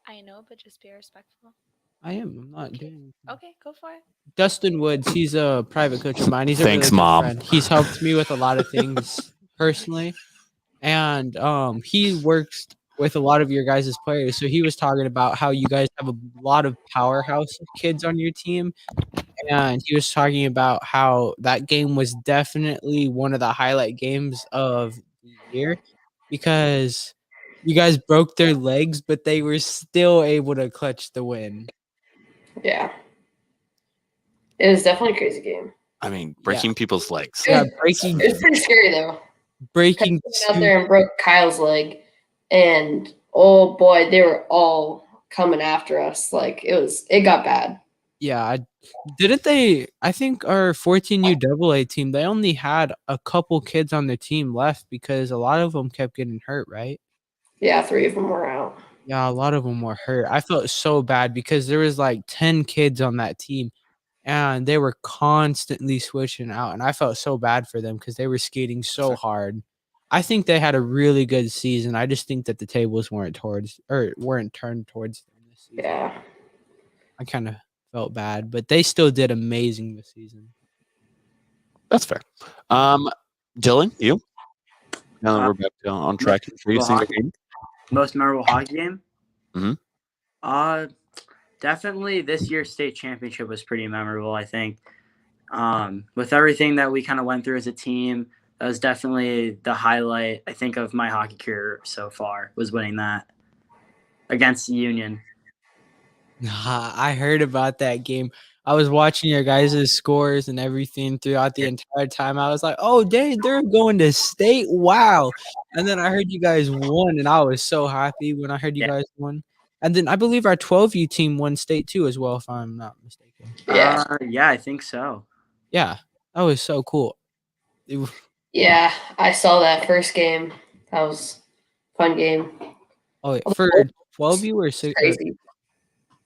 Speaker 5: I know, but just be respectful.
Speaker 2: I am. I'm not doing.
Speaker 5: Okay, go for it.
Speaker 2: Dustin Woods. He's a private coach of mine. He's a
Speaker 1: Thanks,
Speaker 2: really good
Speaker 1: Mom.
Speaker 2: friend. He's helped me with a lot of things personally, and he works with a lot of your guys' players. So he was talking about how you guys have a lot of powerhouse kids on your team. And he was talking about how that game was definitely one of the highlight games of the year because you guys broke their legs, but they were still able to clutch the win.
Speaker 4: Yeah. It was definitely a crazy game.
Speaker 1: I mean, breaking people's legs.
Speaker 2: Yeah,
Speaker 4: It was pretty scary, though.
Speaker 2: breaking
Speaker 4: Out there and broke Kyle's leg. And, oh, boy, they were all coming after us. Like, it got bad.
Speaker 2: Yeah, I think our 14U AA team, they only had a couple kids on the team left because a lot of them kept getting hurt, right?
Speaker 4: Yeah, 3 of them were out.
Speaker 2: Yeah, a lot of them were hurt. I felt so bad because there was like 10 kids on that team and they were constantly switching out. And I felt so bad for them because they were skating so hard. I think they had a really good season. I just think that the tables weren't turned towards them this season.
Speaker 4: Yeah.
Speaker 2: I kind of felt bad, but they still did amazing this season.
Speaker 1: That's fair. Dylan, you? Now that we're back on track for you single game.
Speaker 3: Most memorable hockey game?
Speaker 1: Mm-hmm.
Speaker 3: Definitely this year's state championship was pretty memorable, I think. With everything that we kind of went through as a team, that was definitely the highlight, I think, of my hockey career so far, was winning that against Union.
Speaker 2: I heard about that game. I was watching your guys' scores and everything throughout the entire time. I was like, oh, dang, they're going to state. Wow. And then I heard you guys won, and I was so happy when I heard you guys won. And then I believe our 12U team won state too as well, if I'm not mistaken.
Speaker 3: Yeah, I think so.
Speaker 2: Yeah, that was so cool.
Speaker 4: Yeah, I saw that first game. That was a fun game.
Speaker 2: Oh, for 12U or 6?
Speaker 4: Crazy.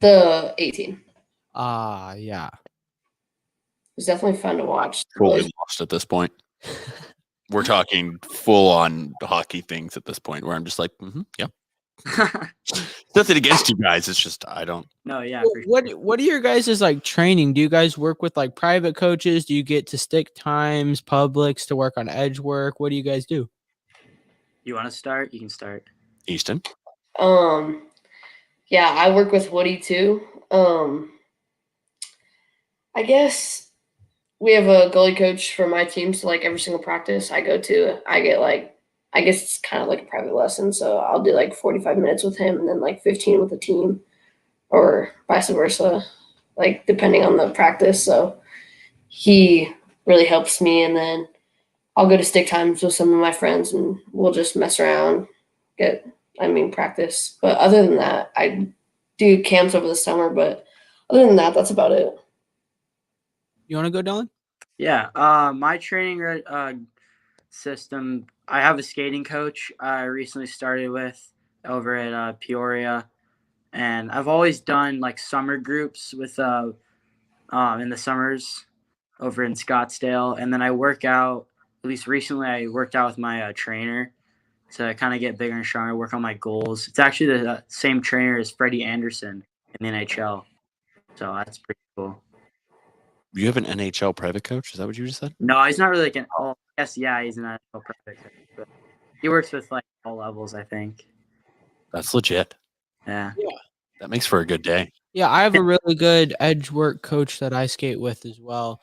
Speaker 4: The 18.
Speaker 2: Yeah.
Speaker 4: It was definitely fun to watch.
Speaker 1: Fully lost at this point. We're talking full on hockey things at this point where I'm just like, yep. Nothing against you guys. It's just I don't.
Speaker 3: No, yeah.
Speaker 2: What are your guys' like training? Do you guys work with like private coaches? Do you get to stick times, publics to work on edge work? What do you guys do?
Speaker 3: You want to start? You can start.
Speaker 1: Easton.
Speaker 4: Yeah, I work with Woody too. I guess we have a goalie coach for my team, so like every single practice I go to, I get like, I guess it's kind of like a private lesson. So I'll do like 45 minutes with him and then like 15 with the team, or vice versa, like depending on the practice. So he really helps me, and then I'll go to stick times with some of my friends and we'll just mess around, practice. But other than that, I do camps over the summer, but other than that, that's about it.
Speaker 2: You want to go, Dylan?
Speaker 3: Yeah. My training system, I have a skating coach I recently started with over at Peoria, and I've always done like summer groups with in the summers over in Scottsdale, and then I work out. At least recently, I worked out with my trainer to kind of get bigger and stronger, work on my goals. It's actually the same trainer as Freddie Anderson in the NHL, so that's pretty cool.
Speaker 1: You have an NHL private coach? Is that what you just said?
Speaker 3: No, he's not really like an all. Yes, yeah, he's an NHL private coach, but he works with like all levels, I think.
Speaker 1: That's legit.
Speaker 3: Yeah.
Speaker 1: That makes for a good day.
Speaker 2: Yeah, I have a really good edge work coach that I skate with as well.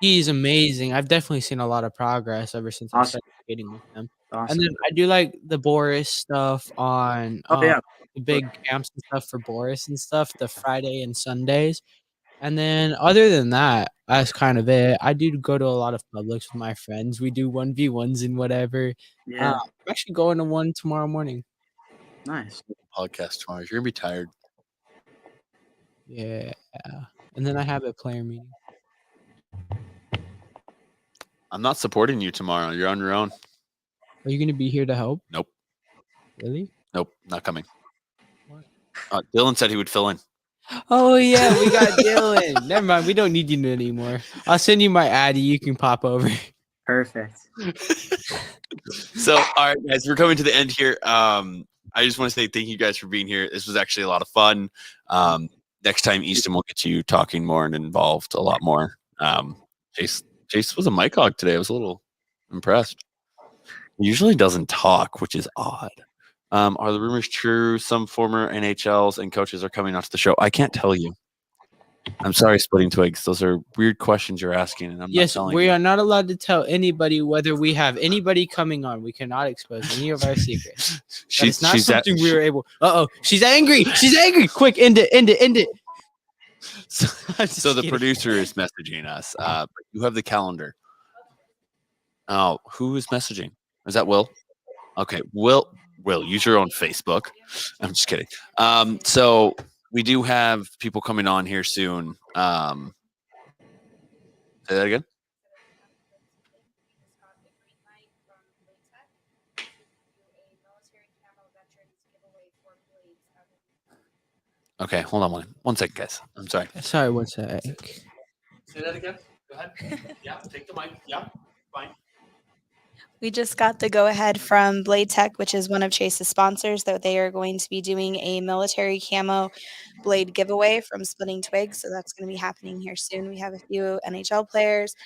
Speaker 2: He's amazing. I've definitely seen a lot of progress ever since I
Speaker 3: Awesome.
Speaker 2: started skating with him.
Speaker 3: Awesome.
Speaker 2: And then I do like the Boris stuff on
Speaker 3: yeah.
Speaker 2: the big camps and stuff for Boris and stuff, the Friday and Sundays. And then other than that, that's kind of it. I do go to a lot of Publix with my friends. We do 1v1s and whatever.
Speaker 3: Yeah.
Speaker 2: I'm actually going to one tomorrow morning.
Speaker 3: Nice.
Speaker 1: Podcast tomorrow. You're gonna be tired.
Speaker 2: Yeah. And then I have a player meeting.
Speaker 1: I'm not supporting you tomorrow. You're on your own.
Speaker 2: Are you going to be here to help?
Speaker 1: Nope.
Speaker 2: Really?
Speaker 1: Nope. Not coming. Dylan said he would fill in.
Speaker 2: Oh, yeah. We got Dylan. Never mind. We don't need you anymore. I'll send you my Addy. You can pop over.
Speaker 3: Perfect.
Speaker 1: So, all right, guys, we're coming to the end here. I just want to say thank you guys for being here. This was actually a lot of fun. Next time, Easton will get you talking more and involved a lot more. Chase was a mic hog today. I was a little impressed. He usually doesn't talk, which is odd. Are the rumors true? Some former NHLs and coaches are coming onto the show. I can't tell you. I'm sorry, Splittin Twigs. Those are weird questions you're asking, and I'm not telling
Speaker 2: we
Speaker 1: you.
Speaker 2: are not allowed to tell anybody whether we have anybody coming on. We cannot expose any of our secrets. She's not something we were able. She's angry. She's angry. Quick, end it.
Speaker 1: So the producer is messaging us. You have the calendar. Oh, who is messaging? Is that Will? Okay, Will, use your own Facebook. I'm just kidding. So we do have people coming on here soon. Say that again. Okay, hold on one second, guys. I'm sorry.
Speaker 2: Sorry, one sec.
Speaker 1: Say that again. Go ahead. Yeah, take the mic. Yeah, fine.
Speaker 5: We just got the go-ahead from Blade Tech, which is one of Chase's sponsors, that they are going to be doing a military camo blade giveaway from Splittin Twigs. So that's going to be happening here soon. We have a few NHL players,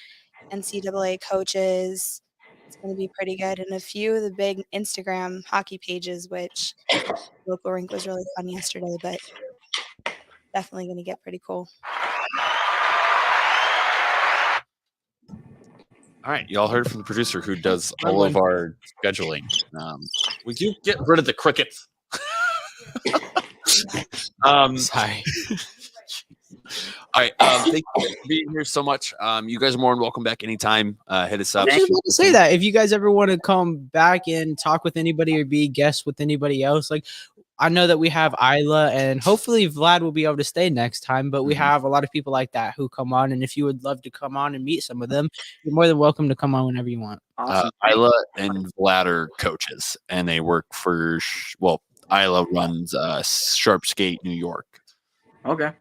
Speaker 5: NCAA coaches. It's going to be pretty good. And a few of the big Instagram hockey pages, which local rink was really fun yesterday, but definitely going to get pretty cool.
Speaker 1: All right, y'all heard from the producer who does all of our scheduling. Would you get rid of the crickets?
Speaker 2: Sorry.
Speaker 1: All right, thank you for being here so much. You guys are more than welcome back anytime. Hit us up.
Speaker 2: I was just about to say that if you guys ever want to come back and talk with anybody or be guests with anybody else, like I know that we have Isla and hopefully Vlad will be able to stay next time, but we have a lot of people like that who come on. And if you would love to come on and meet some of them, you're more than welcome to come on whenever you want.
Speaker 3: Awesome.
Speaker 1: Isla and Vlad are coaches, and they work for, Isla runs Sharp Skate New York.
Speaker 3: Okay.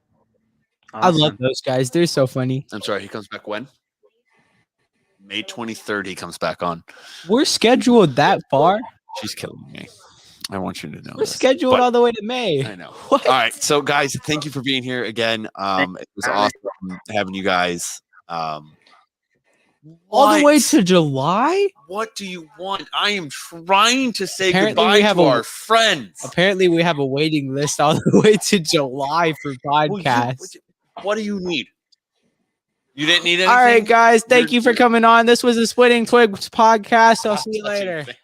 Speaker 3: Awesome.
Speaker 2: I love those guys. They're so funny.
Speaker 1: I'm sorry, he comes back when? May 23rd, he comes back on.
Speaker 2: We're scheduled that far.
Speaker 1: She's killing me. I want you to know.
Speaker 2: We're scheduled all the way to May.
Speaker 1: I know.
Speaker 2: What?
Speaker 1: All right. So, guys, thank you for being here again. It was awesome having you guys.
Speaker 2: All the way
Speaker 1: What?
Speaker 2: to July?
Speaker 1: What do you want? I am trying to say
Speaker 2: Apparently
Speaker 1: goodbye
Speaker 2: we have
Speaker 1: to
Speaker 2: a-
Speaker 1: our friends.
Speaker 2: Apparently, we have a waiting list all the way to July for
Speaker 1: Well,
Speaker 2: podcasts.
Speaker 1: what do you need? You didn't need anything?
Speaker 2: All right, guys. Thank
Speaker 1: You're-
Speaker 2: you for
Speaker 1: you're-
Speaker 2: coming on. This was the Splittin Twigs podcast. I'll
Speaker 1: Stop
Speaker 2: see you
Speaker 1: touching
Speaker 2: later.
Speaker 1: things.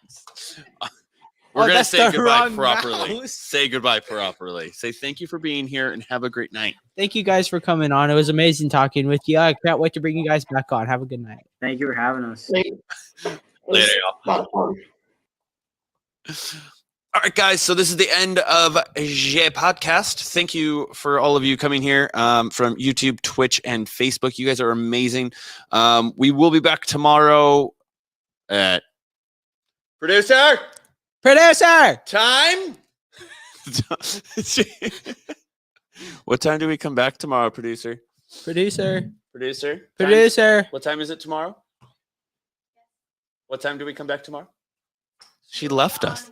Speaker 1: We're
Speaker 2: Oh,
Speaker 1: gonna
Speaker 2: that's
Speaker 1: say
Speaker 2: the
Speaker 1: goodbye
Speaker 2: wrong
Speaker 1: properly.
Speaker 2: mouse.
Speaker 1: Say goodbye properly. Say thank you for being here and have a great night.
Speaker 2: Thank you guys for coming on. It was amazing talking with you. I can't wait to bring you guys back on. Have a good night.
Speaker 3: Thank you for having us.
Speaker 1: Later, y'all. All right, guys. So this is the end of J Podcast. Thank you for all of you coming here from YouTube, Twitch, and Facebook. You guys are amazing. We will be back tomorrow at producer time. What time do we come back tomorrow, producer?
Speaker 2: Producer.
Speaker 1: Time? What time is it tomorrow? What time do we come back tomorrow? She left us.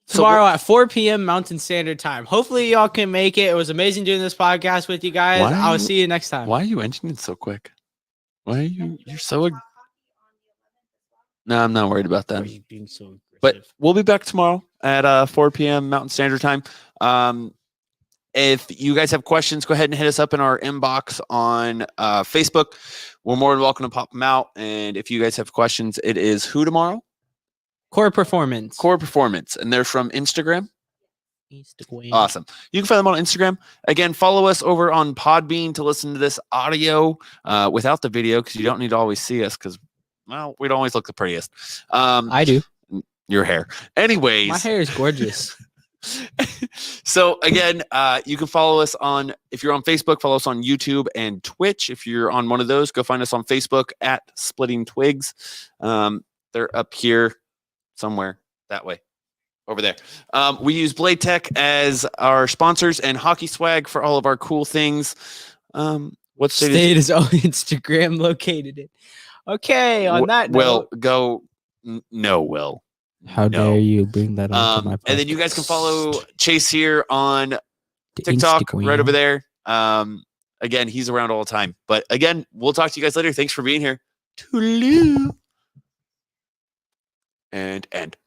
Speaker 2: Tomorrow at 4 p.m. Mountain Standard Time. Hopefully, y'all can make it. It was amazing doing this podcast with you guys.
Speaker 1: Why are
Speaker 2: I'll
Speaker 1: you-
Speaker 2: see you next time.
Speaker 1: Why are you ending it so quick? Why are you? You're so. No, I'm not worried about
Speaker 2: Why
Speaker 1: that.
Speaker 2: are you being so
Speaker 1: But
Speaker 2: aggressive?
Speaker 1: we'll be back tomorrow at 4 p.m. Mountain Standard Time. If you guys have questions, go ahead and hit us up in our inbox on Facebook. We're more than welcome to pop them out. And if you guys have questions, it is who tomorrow?
Speaker 2: Core Performance.
Speaker 1: Core Performance. And they're from Instagram.
Speaker 2: Instagram.
Speaker 1: Awesome. You can find them on Instagram. Again, follow us over on Podbean to listen to this audio without the video because you don't need to always see us because, well, we don't always look the prettiest.
Speaker 2: I do.
Speaker 1: Your hair. Anyways.
Speaker 2: My hair is gorgeous.
Speaker 1: So again, you can follow us on, if you're on Facebook, follow us on YouTube and Twitch. If you're on one of those, go find us on Facebook at Splittin Twigs. They're up here somewhere that way, over there. We use Blade Tech as our sponsors and Hockey Swag for all of our cool things. What state is
Speaker 2: State is on Instagram located it. Okay, on that
Speaker 1: Will
Speaker 2: note.
Speaker 1: go? No, Will.
Speaker 2: How
Speaker 1: No.
Speaker 2: dare you bring that onto my podcast?
Speaker 1: And then you guys can follow Chase here on TikTok right over there. Again, he's around all the time. But again, we'll talk to you guys later. Thanks for being here. Toodaloo. And end.